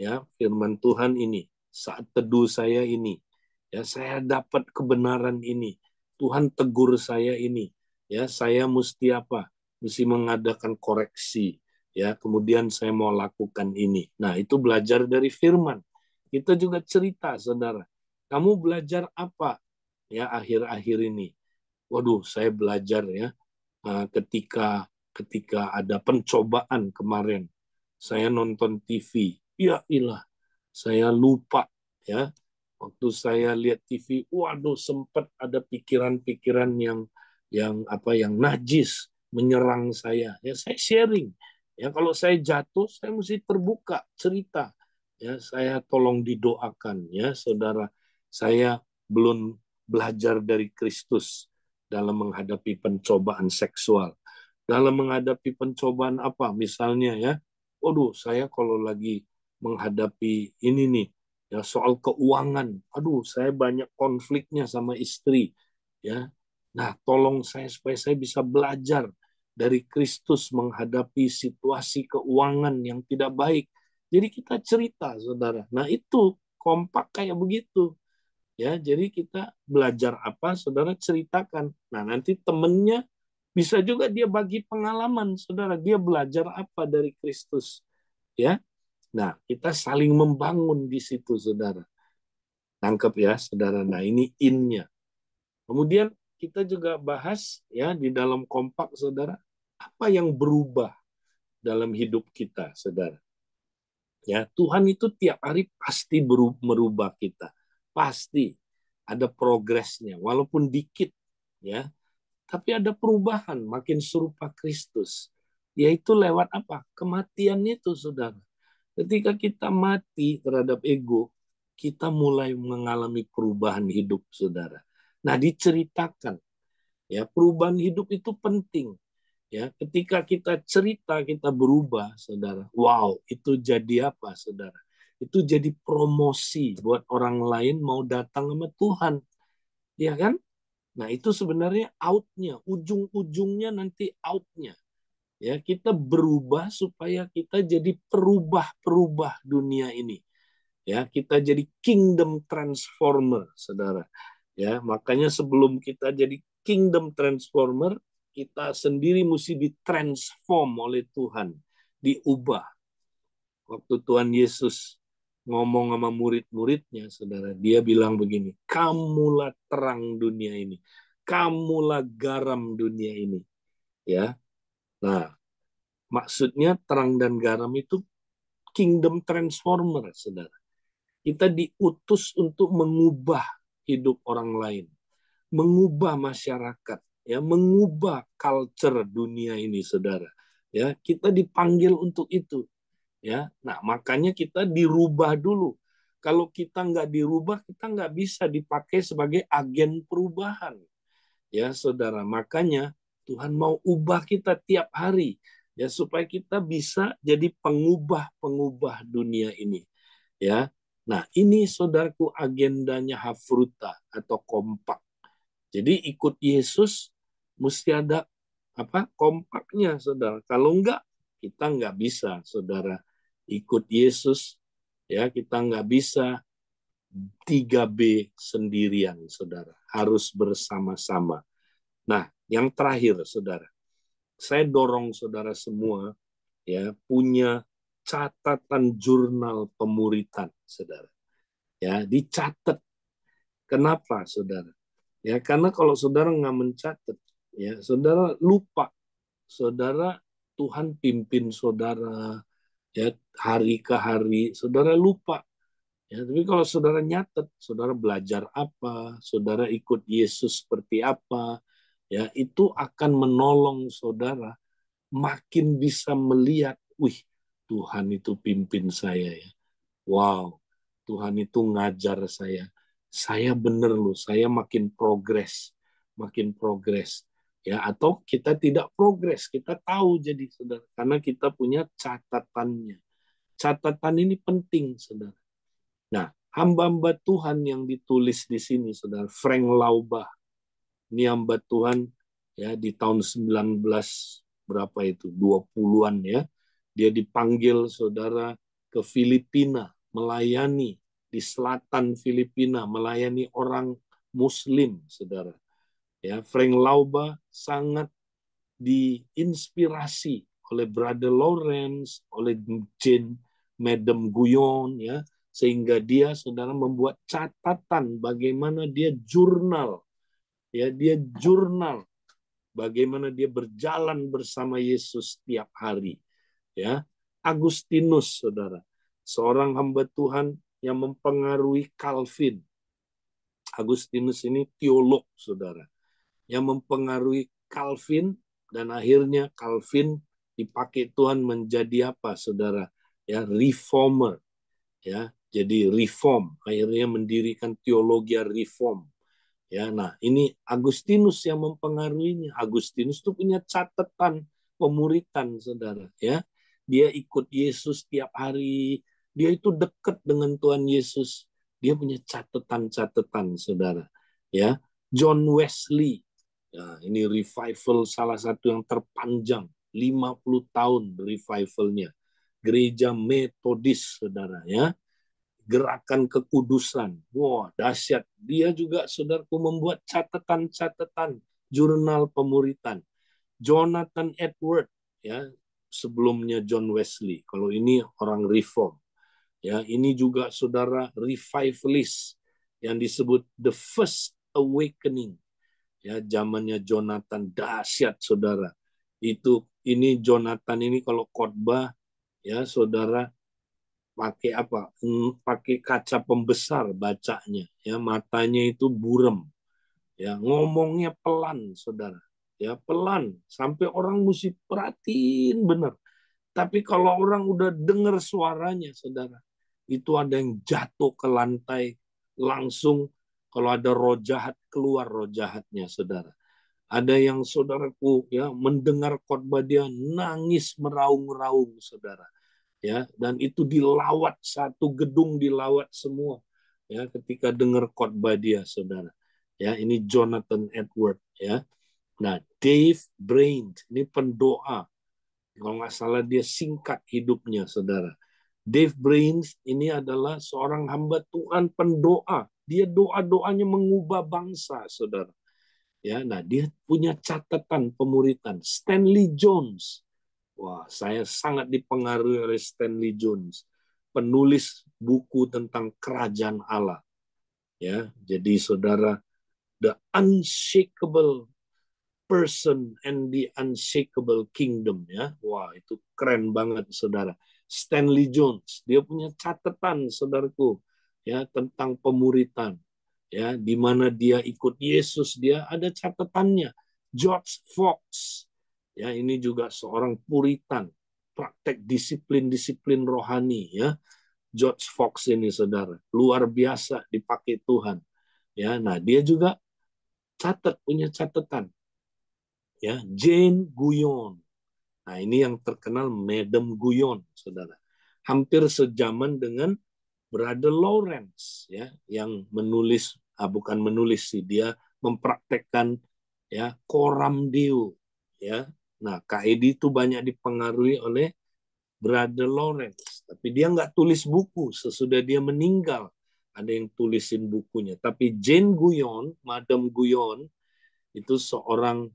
ya, firman Tuhan ini, saat teduh saya ini, ya, saya dapat kebenaran ini, Tuhan tegur saya ini, ya, saya mesti apa, mesti mengadakan koreksi, ya, kemudian saya mau lakukan ini. Nah, itu belajar dari firman. Kita juga cerita, saudara, kamu belajar apa ya akhir-akhir ini? Waduh, saya belajar, ya, ketika ketika ada pencobaan kemarin, saya nonton TV, ya ilah, saya lupa, ya, waktu saya lihat TV, waduh, sempat ada pikiran-pikiran yang najis menyerang saya. Ya, saya sharing. Ya, kalau saya jatuh, saya mesti terbuka cerita. Ya, saya tolong didoakan, ya, saudara. Saya belum belajar dari Kristus dalam menghadapi pencobaan seksual. Dalam menghadapi pencobaan apa? Misalnya, ya, waduh, saya kalau lagi menghadapi ini nih, ya, soal keuangan, aduh, saya banyak konfliknya sama istri, ya. Nah, tolong saya supaya saya bisa belajar dari Kristus menghadapi situasi keuangan yang tidak baik. Jadi kita cerita, saudara. Nah, itu kompak kayak begitu. Ya, jadi kita belajar apa, saudara ceritakan. Nah, nanti temennya bisa juga dia bagi pengalaman, saudara. Dia belajar apa dari Kristus. Ya, nah, kita saling membangun di situ, saudara. Tangkap ya, saudara. Nah, ini in-nya. Kemudian kita juga bahas, ya, di dalam kompak, saudara. Apa yang berubah dalam hidup kita, saudara? Ya, Tuhan itu tiap hari pasti merubah kita. Pasti ada progresnya, walaupun dikit, ya. Tapi ada perubahan, makin serupa Kristus. Yaitu lewat apa? Kematian itu, saudara. Ketika kita mati terhadap ego, kita mulai mengalami perubahan hidup, saudara. Nah, diceritakan, ya, perubahan hidup itu penting. Ya, ketika kita cerita kita berubah, saudara. Wow, itu jadi apa, saudara? Itu jadi promosi buat orang lain mau datang sama Tuhan, ya kan? Nah, itu sebenarnya outnya, ujung-ujungnya nanti outnya. Ya, kita berubah supaya kita jadi perubah-perubah dunia ini. Ya, kita jadi kingdom transformer, saudara. Ya, makanya sebelum kita jadi kingdom transformer, kita sendiri mesti ditransform oleh Tuhan, diubah. Waktu Tuhan Yesus ngomong sama murid-muridnya, saudara, dia bilang begini, kamulah terang dunia ini, kamulah garam dunia ini. Ya, nah, maksudnya terang dan garam itu kingdom transformer, saudara. Kita diutus untuk mengubah hidup orang lain, mengubah masyarakat, ya, mengubah culture dunia ini, saudara. Ya, kita dipanggil untuk itu, ya. Nah, makanya kita dirubah dulu. Kalau kita nggak dirubah, kita nggak bisa dipakai sebagai agen perubahan, ya, saudara. Makanya Tuhan mau ubah kita tiap hari, ya, supaya kita bisa jadi pengubah-pengubah dunia ini, ya. Nah, ini saudaraku agendanya Hafruta atau kompak. Jadi ikut Yesus mesti ada apa? Kompaknya, saudara. Kalau enggak, kita enggak bisa, saudara, ikut Yesus, ya, kita enggak bisa 3B sendirian, saudara. Harus bersama-sama. Nah, yang terakhir, saudara, saya dorong saudara semua, ya, punya catatan jurnal pemuritan, saudara. Ya, dicatat. Kenapa, saudara? Ya, karena kalau saudara nggak mencatat, ya, saudara lupa. Saudara, Tuhan pimpin saudara, ya, hari ke hari, saudara lupa. Ya, tapi kalau saudara nyatet, saudara belajar apa, saudara ikut Yesus seperti apa, ya, itu akan menolong saudara makin bisa melihat, wih, Tuhan itu pimpin saya, ya. Wow, Tuhan itu ngajar saya. Saya bener loh, saya makin progres, makin progres. Ya, atau kita tidak progres, kita tahu jadi, saudara, karena kita punya catatannya. Catatan ini penting, saudara. Nah, hamba-hamba Tuhan yang ditulis di sini, saudara, Frank Laubach, ini hamba Tuhan, ya, di tahun 19 berapa itu, 20-an, ya. Dia dipanggil, saudara, ke Filipina, melayani di selatan Filipina, melayani orang Muslim, saudara. Ya, Frank Laubach sangat diinspirasi oleh Brother Lawrence, oleh Jane Madam Guyon, ya, sehingga dia, saudara, membuat catatan bagaimana dia jurnal, ya, dia jurnal bagaimana dia berjalan bersama Yesus tiap hari, ya. Agustinus, saudara, seorang hamba Tuhan yang mempengaruhi Calvin. Agustinus ini teolog, saudara, yang mempengaruhi Calvin, dan akhirnya Calvin dipakai Tuhan menjadi apa, saudara? Ya, reformer, ya. Jadi reform, akhirnya mendirikan teologi reform. Ya, nah, ini Agustinus yang mempengaruhinya. Agustinus itu punya catatan pemuritan, saudara, ya. Dia ikut Yesus tiap hari, dia itu dekat dengan Tuhan Yesus. Dia punya catatan-catatan, saudara, ya. John Wesley, ya, ini revival salah satu yang terpanjang, 50 tahun revivalnya. Gereja Metodis, saudara, ya. Gerakan kekudusan. Wah, dahsyat. Dia juga, saudaraku, membuat catatan-catatan jurnal pemuritan. Jonathan Edward, ya, sebelumnya John Wesley. Kalau ini orang reform. Ya, ini juga, saudara, revivalist yang disebut the first awakening. Ya, zamannya Jonathan, dahsyat, saudara. Ini Jonathan ini kalau khotbah, ya saudara, pakai apa? Pakai kaca pembesar bacanya, ya matanya itu burem, ya ngomongnya pelan, saudara, ya pelan sampai orang mesti perhatiin benar. Tapi kalau orang udah dengar suaranya, saudara, itu ada yang jatuh ke lantai langsung. Kalau ada roh jahat, keluar roh jahatnya, saudara. Ada yang saudaraku ya mendengar khotbah dia nangis meraung-raung, saudara. Ya, dan itu dilawat, satu gedung dilawat semua. Ya, ketika dengar khotbah dia, saudara. Ya, ini Jonathan Edward, ya. Nah, Dave Brain, ini pendoa. Kalau nggak salah dia singkat hidupnya, saudara. Dave Brains ini adalah seorang hamba Tuhan pendoa. Dia doa-doanya mengubah bangsa, saudara. Ya, nah dia punya catatan pemuritan. Stanley Jones. Wah, saya sangat dipengaruhi oleh Stanley Jones, penulis buku tentang kerajaan Allah. Ya, jadi saudara, The Unshakable Person and the Unshakable Kingdom, ya. Wah, itu keren banget, saudara. Stanley Jones, dia punya catatan, saudaraku, ya, tentang pemuritan, ya, di mana dia ikut Yesus, dia ada catatannya. George Fox, ya, ini juga seorang puritan, praktek disiplin-disiplin rohani, ya. George Fox ini, saudara, luar biasa dipakai Tuhan, ya. Nah, dia juga punya catatan, ya. Jane Guyon. Nah, ini yang terkenal Madam Guyon, saudara. Hampir sejaman dengan Brother Lawrence, ya, yang menulis, bukan menulis sih, dia mempraktekkan, ya, Coram Deo, ya. Nah, KED itu banyak dipengaruhi oleh Brother Lawrence, tapi dia nggak tulis buku. Sesudah dia meninggal, ada yang tulisin bukunya. Tapi Jane Guyon, Madam Guyon, itu seorang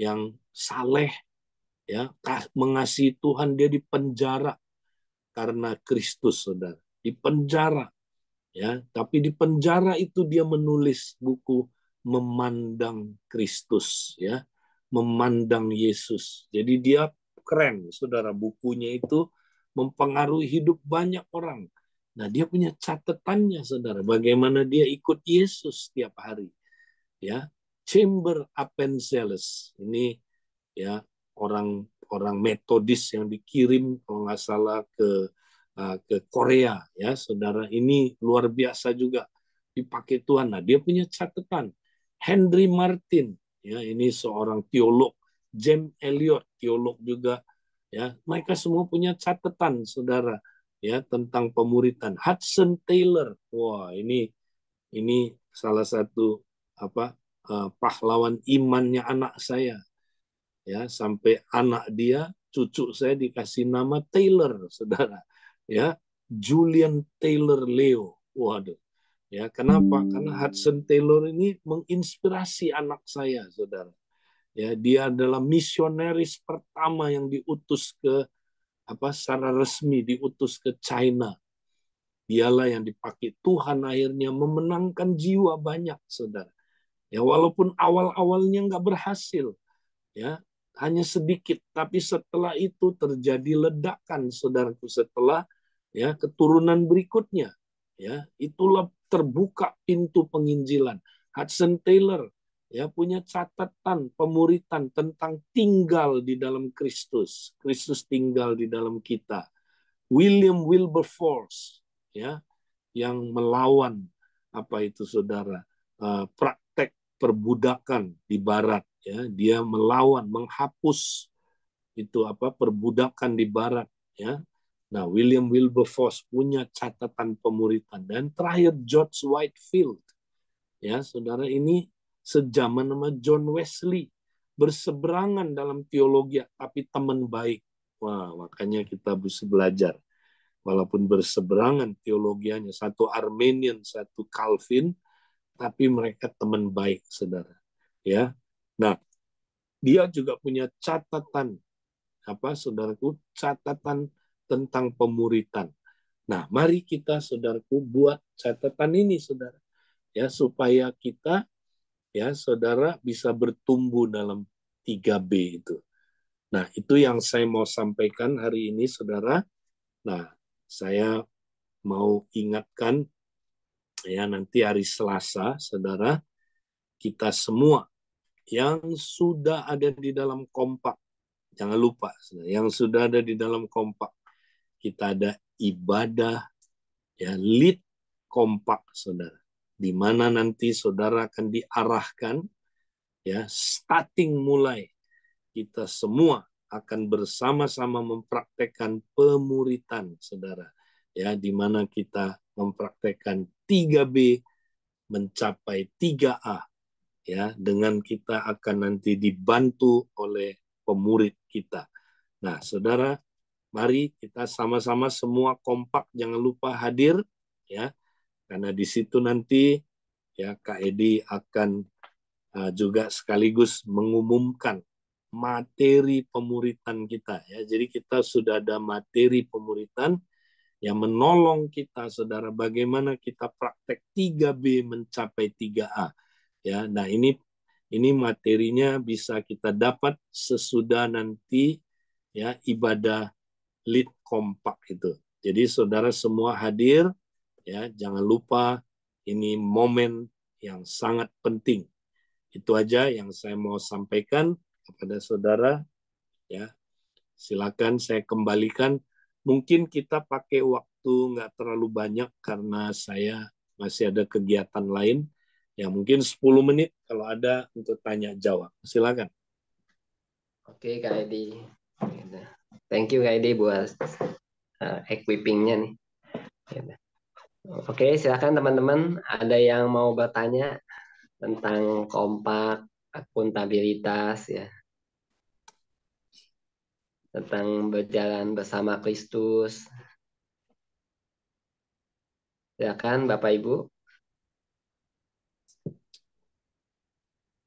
yang saleh, ya, mengasihi Tuhan. Dia dipenjara karena Kristus, saudara, dipenjara, ya, tapi di penjara itu dia menulis buku Memandang Kristus, ya, memandang Yesus. Jadi dia keren, saudara, bukunya itu mempengaruhi hidup banyak orang. Nah, dia punya catatannya, saudara, bagaimana dia ikut Yesus setiap hari, ya. Chamber Appenzeles ini, ya, orang orang Metodis yang dikirim kalau nggak salah ke Korea, ya, saudara, ini luar biasa juga dipakai Tuhan. Nah, dia punya catatan. Henry Martin, ya, ini seorang teolog. James Elliot, teolog juga, ya. Mereka semua punya catatan, saudara, ya, tentang pemuritan. Hudson Taylor, wah, ini salah satu apa pahlawan imannya anak saya, ya, sampai anak dia, cucu saya dikasih nama Taylor, saudara, ya, Julian Taylor Leo. Waduh, ya, kenapa? Karena Hudson Taylor ini menginspirasi anak saya, saudara. Ya, dia adalah misionaris pertama yang diutus ke secara resmi diutus ke China. Dialah yang dipakai Tuhan akhirnya memenangkan jiwa banyak, saudara. Ya, walaupun awal-awalnya nggak berhasil, ya, hanya sedikit, tapi setelah itu terjadi ledakan, saudaraku, setelah, ya, keturunan berikutnya, ya, itulah terbuka pintu penginjilan. Hudson Taylor, ya, punya catatan pemuritan tentang tinggal di dalam Kristus. Kristus tinggal di dalam kita. William Wilberforce, ya, yang melawan saudara, praktek perbudakan di Barat, ya, dia melawan, menghapus perbudakan di Barat, ya. Nah, William Wilberforce punya catatan pemuritan. Dan terakhir George Whitefield, ya, saudara, ini sejaman sama John Wesley, berseberangan dalam teologi tapi teman baik. Wah, makanya kita harus belajar. Walaupun berseberangan teologianya, satu Armenian, satu Calvin, tapi mereka teman baik, saudara. Ya, nah, dia juga punya catatan, saudaraku, catatan tentang pemuritan. Nah, mari kita, saudaraku, buat catatan ini, saudara, ya, supaya kita, ya, saudara, bisa bertumbuh dalam 3B itu. Nah, itu yang saya mau sampaikan hari ini, saudara. Nah, saya mau ingatkan ya, nanti hari Selasa, saudara, kita semua yang sudah ada di dalam kompak, jangan lupa, saudara, yang sudah ada di dalam kompak, kita ada ibadah ya, lead kompak, saudara, di mana nanti saudara akan diarahkan ya, starting mulai kita semua akan bersama-sama mempraktekkan pemuritan, saudara, ya, di mana kita mempraktekkan 3B mencapai 3A, ya, dengan kita akan nanti dibantu oleh pemurid kita. Nah, saudara, mari kita sama-sama semua kompak, jangan lupa hadir, ya, karena di situ nanti ya Kak Edi akan juga sekaligus mengumumkan materi pemuritan kita, ya. Jadi kita sudah ada materi pemuritan yang menolong kita, saudara, bagaimana kita praktek 3B mencapai 3A. Ya, nah ini materinya bisa kita dapat sesudah nanti ya ibadah lead kompak itu. Jadi saudara semua hadir, ya, jangan lupa ini momen yang sangat penting. Itu aja yang saya mau sampaikan kepada saudara, ya. Silakan saya kembalikan. Mungkin kita pakai waktu nggak terlalu banyak karena saya masih ada kegiatan lain. Ya mungkin 10 menit kalau ada untuk tanya jawab. Silakan. Oke, Kak Edi. Thank you, Kak Edi, buat equipping-nya nih. Oke, silakan teman-teman. Ada yang mau bertanya tentang kompak, akuntabilitas, ya, tentang berjalan bersama Kristus. Silakan, Bapak Ibu.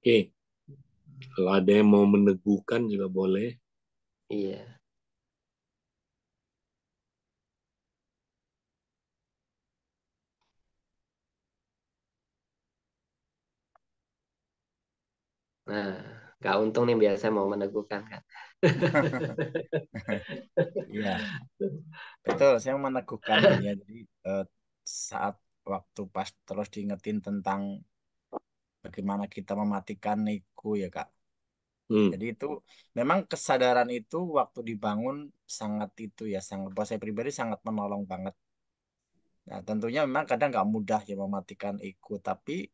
Oke, kalau ada yang mau meneguhkan juga boleh. Iya. Nah, nggak untung nih biasa mau meneguhkan kan. Iya, betul. Saya meneguhkan ini ya. Jadi saat waktu pas terus diingetin tentang bagaimana kita mematikan ego ya Kak. Jadi itu memang kesadaran itu waktu dibangun sangat itu ya, sangat buat saya pribadi sangat menolong banget. Nah, tentunya memang kadang nggak mudah ya mematikan ego, tapi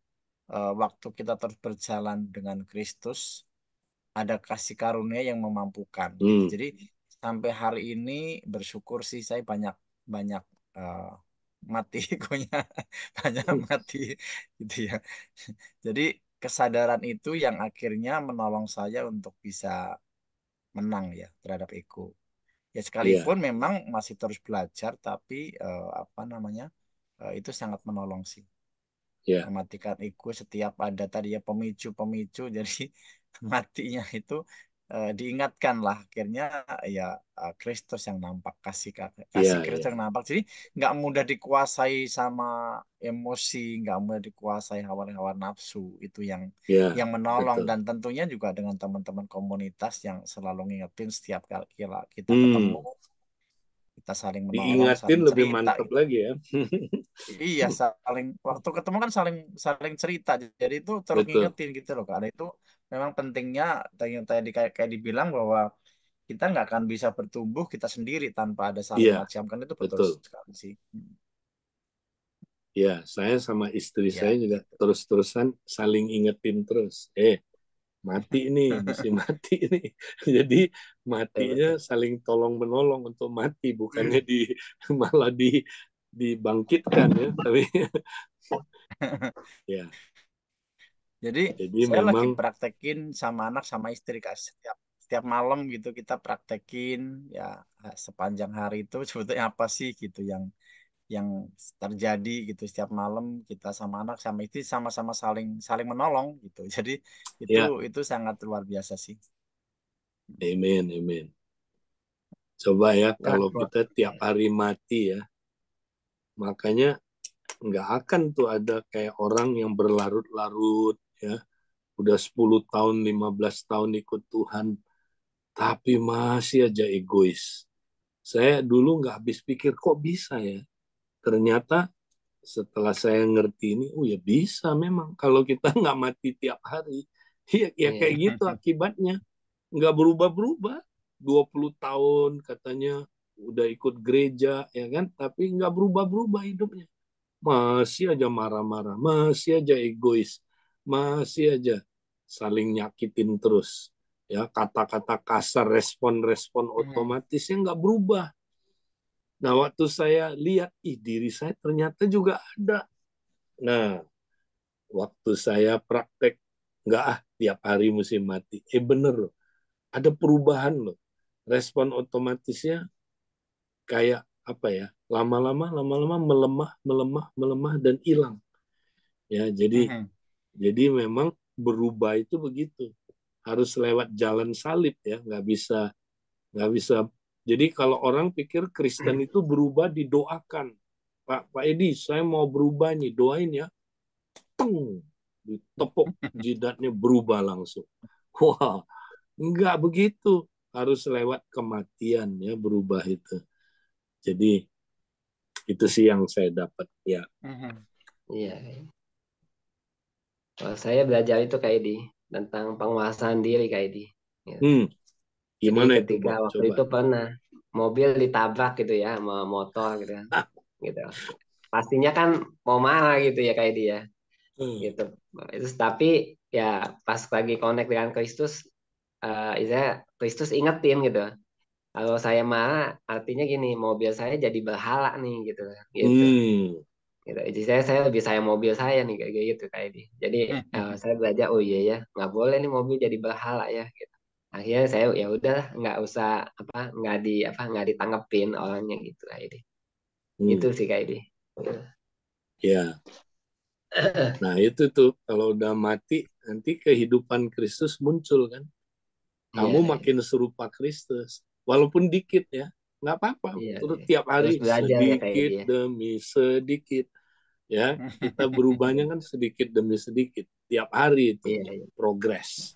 waktu kita terus berjalan dengan Kristus, ada kasih karunia yang memampukan gitu. Jadi sampai hari ini bersyukur sih saya banyak banyak uh, mati egonya, banyak mati gitu ya. Jadi kesadaran itu yang akhirnya menolong saya untuk bisa menang ya terhadap ego. Ya sekalipun Iya, memang masih terus belajar, tapi apa namanya itu sangat menolong sih. iya, Mematikan ego setiap ada tadi ya pemicu-pemicu jadi matinya itu diingatkan lah akhirnya ya Kristus yang nampak kasih iya, kasih iya, Kristus yang nampak jadi nggak mudah dikuasai sama emosi nggak mudah dikuasai hawa-hawa nafsu itu iya, yang menolong betul. dan tentunya juga dengan teman-teman komunitas yang selalu ngingetin setiap kali kita ketemu Hmm, kita saling menolong diingatin saling lebih cerita mantap gitu. lagi ya. Iya, saling waktu ketemu kan saling saling cerita. Jadi itu terus Betul. ngingetin gitu loh, karena itu memang pentingnya tadi kayak dibilang bahwa kita nggak akan bisa bertumbuh kita sendiri tanpa ada saling Iya, mengajarkan itu betul betul. sekali sih. Ya, saya sama istri Ya, saya juga gitu. terus-terusan saling ingetin terus. Mati ini, mesti mati ini. Jadi Betul, matinya betul. saling tolong menolong untuk mati, bukannya malah dibangkitkan ya. Tapi ya, Jadi jadi saya lagi memang praktekin sama anak sama istri Kak. Setiap malam gitu kita praktekin ya sepanjang hari itu sebetulnya apa sih gitu yang terjadi gitu setiap malam kita sama anak sama istri sama-sama saling saling menolong gitu. Jadi itu ya, itu sangat luar biasa sih. amin, amin. Coba ya Nah, kalau kita tiap hari mati ya, makanya nggak akan tuh ada kayak orang yang berlarut-larut ya, udah 10 tahun, 15 tahun ikut Tuhan, tapi masih aja egois. Saya dulu nggak habis pikir kok bisa ya. Ternyata setelah saya ngerti ini, oh ya bisa memang kalau kita nggak mati tiap hari. Ya kayak Iya. gitu akibatnya. Nggak berubah-berubah. 20 tahun katanya udah ikut gereja, ya kan? Tapi nggak berubah-berubah hidupnya. Masih aja marah-marah, masih aja egois, masih aja saling nyakitin terus. Ya, kata-kata kasar, respon-respon otomatisnya nggak berubah. Nah, waktu saya lihat, diri saya ternyata juga ada. Nah, waktu saya praktek, nggak tiap hari mesti mati. Bener loh, ada perubahan loh. Respon otomatisnya kayak apa ya, lama-lama melemah, melemah, melemah, dan hilang. Ya, jadi memang berubah itu begitu. Harus lewat jalan salib ya, nggak bisa. Jadi kalau orang pikir Kristen itu berubah didoakan. Pak Edi, saya mau berubah nih, doain ya. Teng, ditepuk jidatnya berubah langsung. Wah, nggak begitu. Harus lewat kematian ya berubah itu. Jadi itu sih yang saya dapat ya. Iya. Kalau saya belajar itu kayak di tentang penguasaan diri kayak di. Gitu. Jadi Gimana itu ketika Bob? waktu Coba. itu pernah mobil ditabrak gitu ya, sama motor gitu kan. Gitu. Pastinya kan mau marah gitu ya kayak dia. Gitu. Itu tapi ya pas lagi connect dengan Kristus, istilahnya Kristus ingetin gitu. Kalau saya marah, artinya gini, mobil saya jadi berhala nih gitu, gitu. Hmm. Gitu. Jadi saya lebih sayang mobil saya nih kayak gitu kayak di. Jadi saya belajar, oh iya ya, nggak boleh nih mobil jadi berhala ya. Gitu. Akhirnya saya ya udah nggak usah apa nggak ditanggepin orangnya gitu kayak di. Itu Hmm. sih kayak di. Ya. Nah, itu tuh kalau udah mati nanti kehidupan Kristus muncul kan. Iya, Kamu iya, makin serupa Kristus. Walaupun dikit ya, nggak apa-apa. iya, Terus iya. tiap Terus hari belajar ya kayak sedikit dia. demi sedikit ya. Kita berubahnya kan sedikit demi sedikit. Tiap hari itu Iya, iya. progres.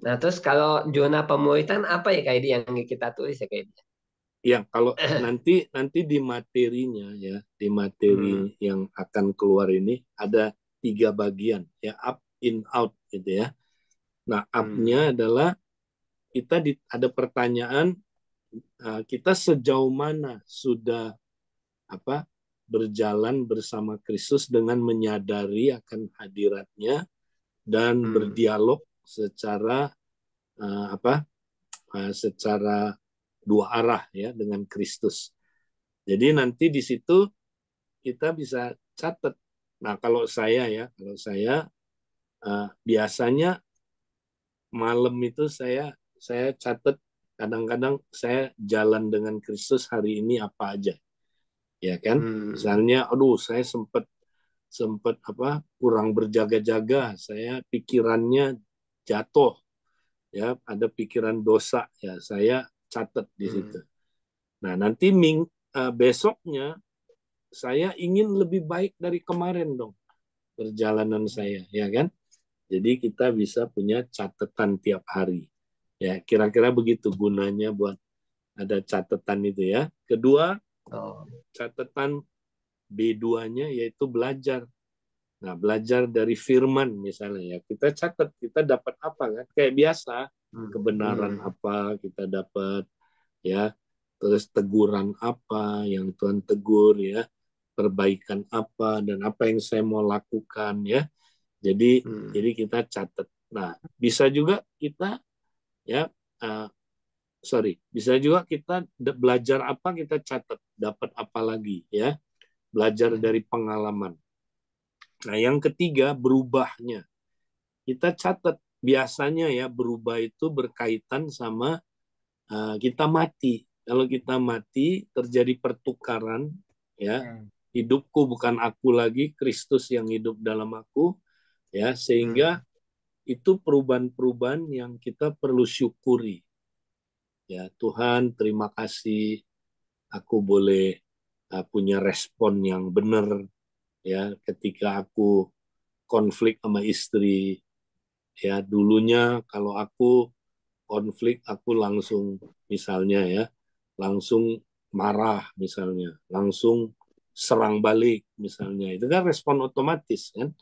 Nah, terus kalau zona pemuritan apa ya kayak dia yang kita tulis ya kayak dia? Ya, kalau nanti di materinya ya, di materi yang akan keluar ini ada 3 bagian ya, up, in, out gitu ya. Nah, up-nya adalah ada pertanyaan, kita sejauh mana sudah apa berjalan bersama Kristus dengan menyadari akan hadiratnya dan berdialog secara secara dua arah ya dengan Kristus. Jadi nanti di situ kita bisa catat. Nah, kalau saya biasanya malam itu saya catat, kadang-kadang saya jalan dengan Kristus hari ini apa aja. Ya kan? Misalnya aduh saya sempat kurang berjaga-jaga, saya pikirannya jatuh ya, ada pikiran dosa ya, saya catat di situ. Nah, nanti besoknya saya ingin lebih baik dari kemarin dong perjalanan saya, ya kan? Jadi kita bisa punya catatan tiap hari. Ya, kira-kira begitu gunanya buat ada catatan itu ya. Kedua, catatan B2-nya yaitu belajar. Nah, belajar dari firman misalnya ya. Kita catat, kita dapat apa kan? Kayak biasa, kebenaran apa kita dapat ya. Terus teguran apa yang Tuhan tegur ya. Perbaikan apa dan apa yang saya mau lakukan ya. Jadi kita catat. Nah, bisa juga kita ya bisa juga kita belajar apa kita catat, dapat apa lagi ya. Belajar dari pengalaman. Nah, yang ketiga berubahnya. Kita catat biasanya ya berubah itu berkaitan sama kita mati. Kalau kita mati terjadi pertukaran ya. Hidupku bukan aku lagi, Kristus yang hidup dalam aku ya, sehingga itu perubahan-perubahan yang kita perlu syukuri. Ya, Tuhan, terima kasih aku boleh punya respon yang benar ya ketika aku konflik sama istri. Ya, dulunya kalau aku konflik aku langsung misalnya ya, langsung marah misalnya, langsung serang balik misalnya. Itu kan respon otomatis kan.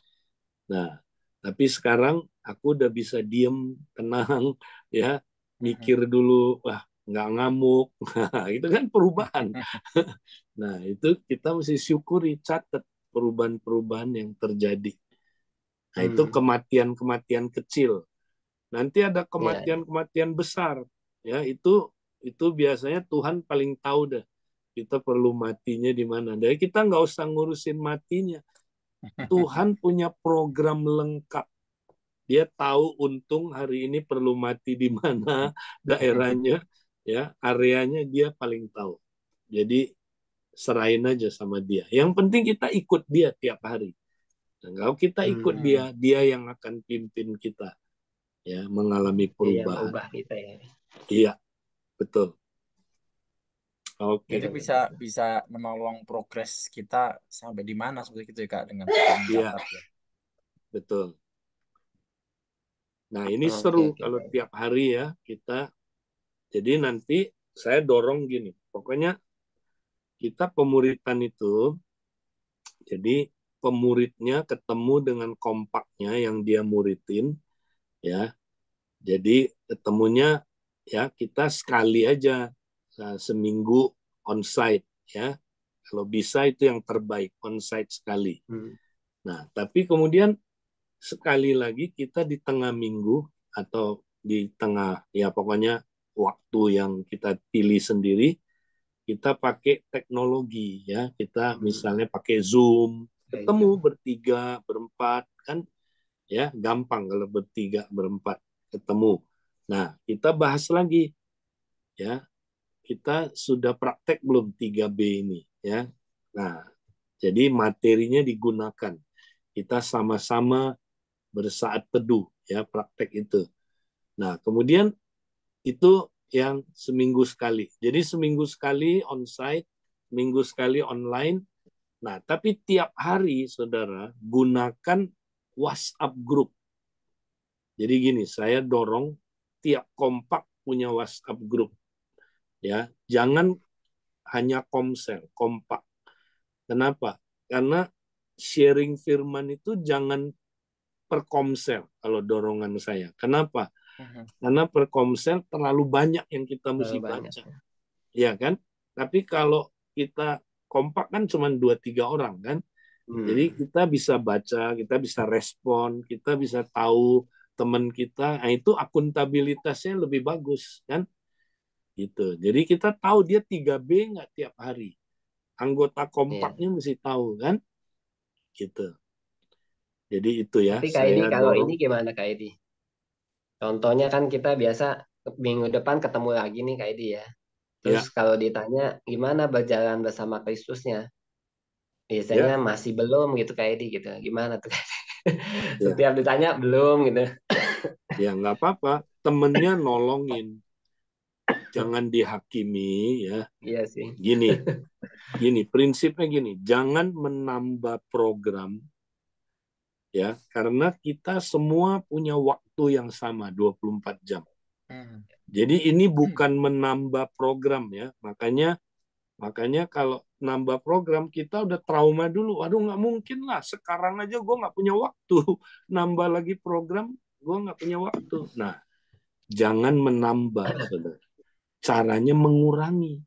Nah, tapi sekarang aku udah bisa diem, tenang, ya, mikir dulu, wah nggak ngamuk, itu kan perubahan. Nah, itu kita mesti syukuri, catat perubahan-perubahan yang terjadi. Nah, itu kematian-kematian kecil. Nanti ada Ya. kematian-kematian besar, ya itu biasanya Tuhan paling tahu dah kita perlu matinya di mana. Jadi kita nggak usah ngurusin matinya. Tuhan punya program lengkap. Dia tahu untung hari ini perlu mati di mana daerahnya, ya areanya dia paling tahu. Jadi serahin aja sama dia. Yang penting kita ikut dia tiap hari. Dan kalau kita ikut dia, dia yang akan pimpin kita, ya mengalami Dia yang perubahan. ubah kita ya. Iya, betul. Oke. Jadi bisa menolong progres kita sampai di mana seperti itu ya Kak, dengan kita mencatat ya. Betul. Nah, ini Oke, seru oke. kalau tiap hari ya kita. Jadi nanti saya dorong gini. Pokoknya kita pemuritan itu, jadi pemuridnya ketemu dengan kompaknya yang dia muridin, ya. Jadi ketemunya ya kita sekali aja seminggu onsite ya. Kalau bisa itu yang terbaik onsite sekali. Nah, tapi kemudian sekali lagi kita di tengah minggu atau di tengah ya pokoknya waktu yang kita pilih sendiri kita pakai teknologi ya. Kita misalnya pakai Zoom, ketemu bertiga, berempat kan ya gampang kalau bertiga, berempat ketemu. Nah, kita bahas lagi ya. Kita sudah praktek belum 3B ini ya. Nah, jadi materinya digunakan. Kita sama-sama bersaat teduh ya praktek itu. Nah, kemudian itu yang seminggu sekali. Jadi seminggu sekali onsite, seminggu sekali online. Nah, tapi tiap hari saudara gunakan WhatsApp group. Jadi gini, saya dorong tiap kompak punya WhatsApp group. Ya, jangan hanya komsel, kompak. Kenapa? Karena sharing firman itu jangan per komsel kalau dorongan saya. Kenapa? Karena per komsel terlalu banyak yang kita mesti baca. Ya kan? Tapi kalau kita kompak kan cuma 2-3 orang kan. Jadi kita bisa baca, kita bisa respon, kita bisa tahu teman kita. Nah, itu akuntabilitasnya lebih bagus kan? Gitu. Jadi kita tahu dia 3B nggak tiap hari. Anggota kompaknya mesti tahu kan? Gitu. Jadi itu ya, Tapi Kak Edi, saya kalau ini dorong. gimana Kak Edi? Contohnya kan kita biasa minggu depan ketemu lagi nih Kak Edi ya. Terus Ya, kalau ditanya gimana berjalan bersama Kristusnya, biasanya ya, masih belum gitu Kak Edi gitu. Gimana tuh Kak Edi? ya. Setiap ditanya belum gitu. Ya nggak apa-apa. Temennya nolongin. Jangan dihakimi ya. Iya sih. Gini, prinsipnya gini. Jangan menambah program ya karena kita semua punya waktu yang sama 24 jam. Jadi ini bukan menambah program ya. Makanya kalau nambah program kita udah trauma dulu. Aduh nggak mungkin lah. Sekarang aja gue nggak punya waktu. Nambah lagi program, gue nggak punya waktu. Nah, jangan menambah, saudara. Caranya mengurangi.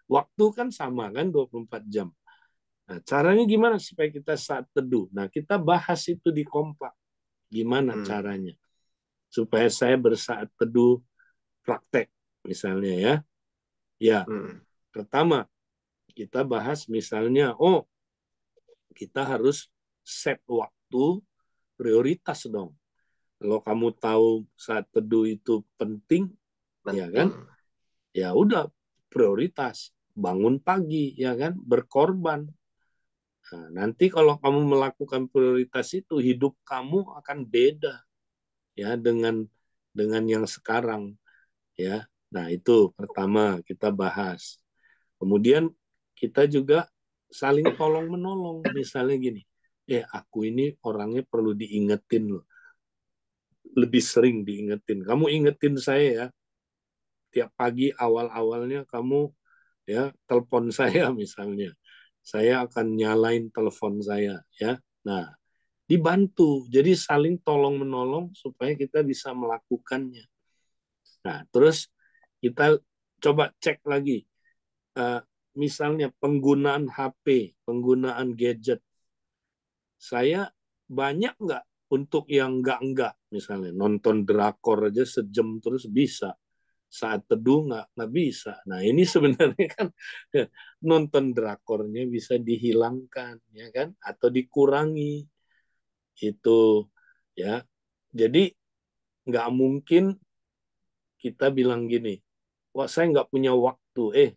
Waktu kan sama kan 24 jam. Nah, caranya gimana supaya kita saat teduh? Nah, kita bahas itu di kompak. Gimana caranya? Supaya saya bersaat teduh praktek misalnya ya. Ya, pertama kita bahas misalnya, kita harus set waktu prioritas dong. Kalau kamu tahu saat teduh itu penting, ya kan? Ya udah prioritas. Bangun pagi, ya kan? Berkorban. Nah, nanti kalau kamu melakukan prioritas itu, hidup kamu akan beda ya dengan yang sekarang, ya. Nah, itu pertama kita bahas. Kemudian kita juga saling tolong menolong. Misalnya gini, aku ini orangnya perlu diingetin loh. lebih sering diingetin. Kamu ingetin saya ya, tiap pagi awal-awalnya kamu ya telepon saya misalnya. Saya akan nyalain telepon saya ya. Nah, dibantu. Jadi saling tolong menolong supaya kita bisa melakukannya. Nah, terus kita coba cek lagi. Uh, Misalnya penggunaan HP, penggunaan gadget. Saya banyak nggak untuk yang enggak misalnya nonton drakor aja sejam terus bisa, saat teduh nggak bisa. Nah ini sebenarnya kan nonton drakornya bisa dihilangkan ya kan atau dikurangi itu ya. Jadi nggak mungkin kita bilang gini, wah saya nggak punya waktu.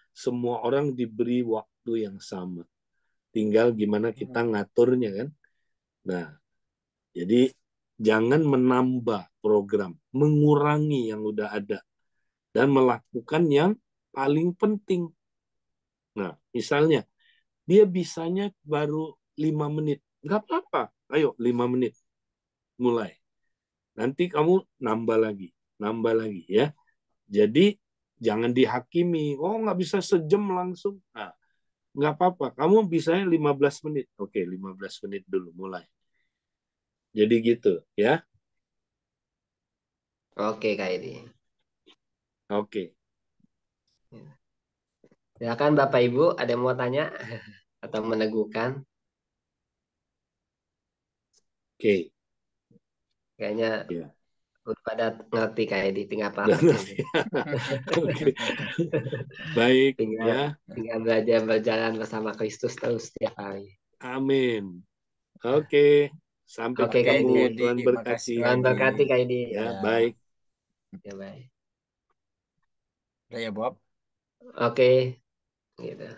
Semua orang diberi waktu yang sama, tinggal gimana kita ngaturnya kan. Nah jadi jangan menambah program, mengurangi yang udah ada dan melakukan yang paling penting. Nah, misalnya dia bisanya baru 5 menit. Nggak apa-apa. Ayo 5 menit. Mulai. Nanti kamu nambah lagi ya. Jadi jangan dihakimi. Oh, nggak bisa sejam langsung. Nah, nggak apa-apa. Kamu bisanya 15 menit. Oke, 15 menit dulu mulai. Jadi gitu ya. Oke, Kak Edi. Oke. Ya kan Bapak Ibu ada yang mau tanya atau meneguhkan? Oke. Kayaknya Ya. udah pada ngerti Kak Edi, tinggal Udah praktekin. ngerti. Oke. Baik Tinggal ya. tinggal belajar berjalan bersama Kristus terus setiap hari. Amin. Oke. Sampai Oke Kak ketemu. Edi. Tuhan Makasih berkati. Kak Tuhan Edi. berkati Kak Edi. Ya, Ya, baik. Ya baik. udah ya Bob. Oke, gitu.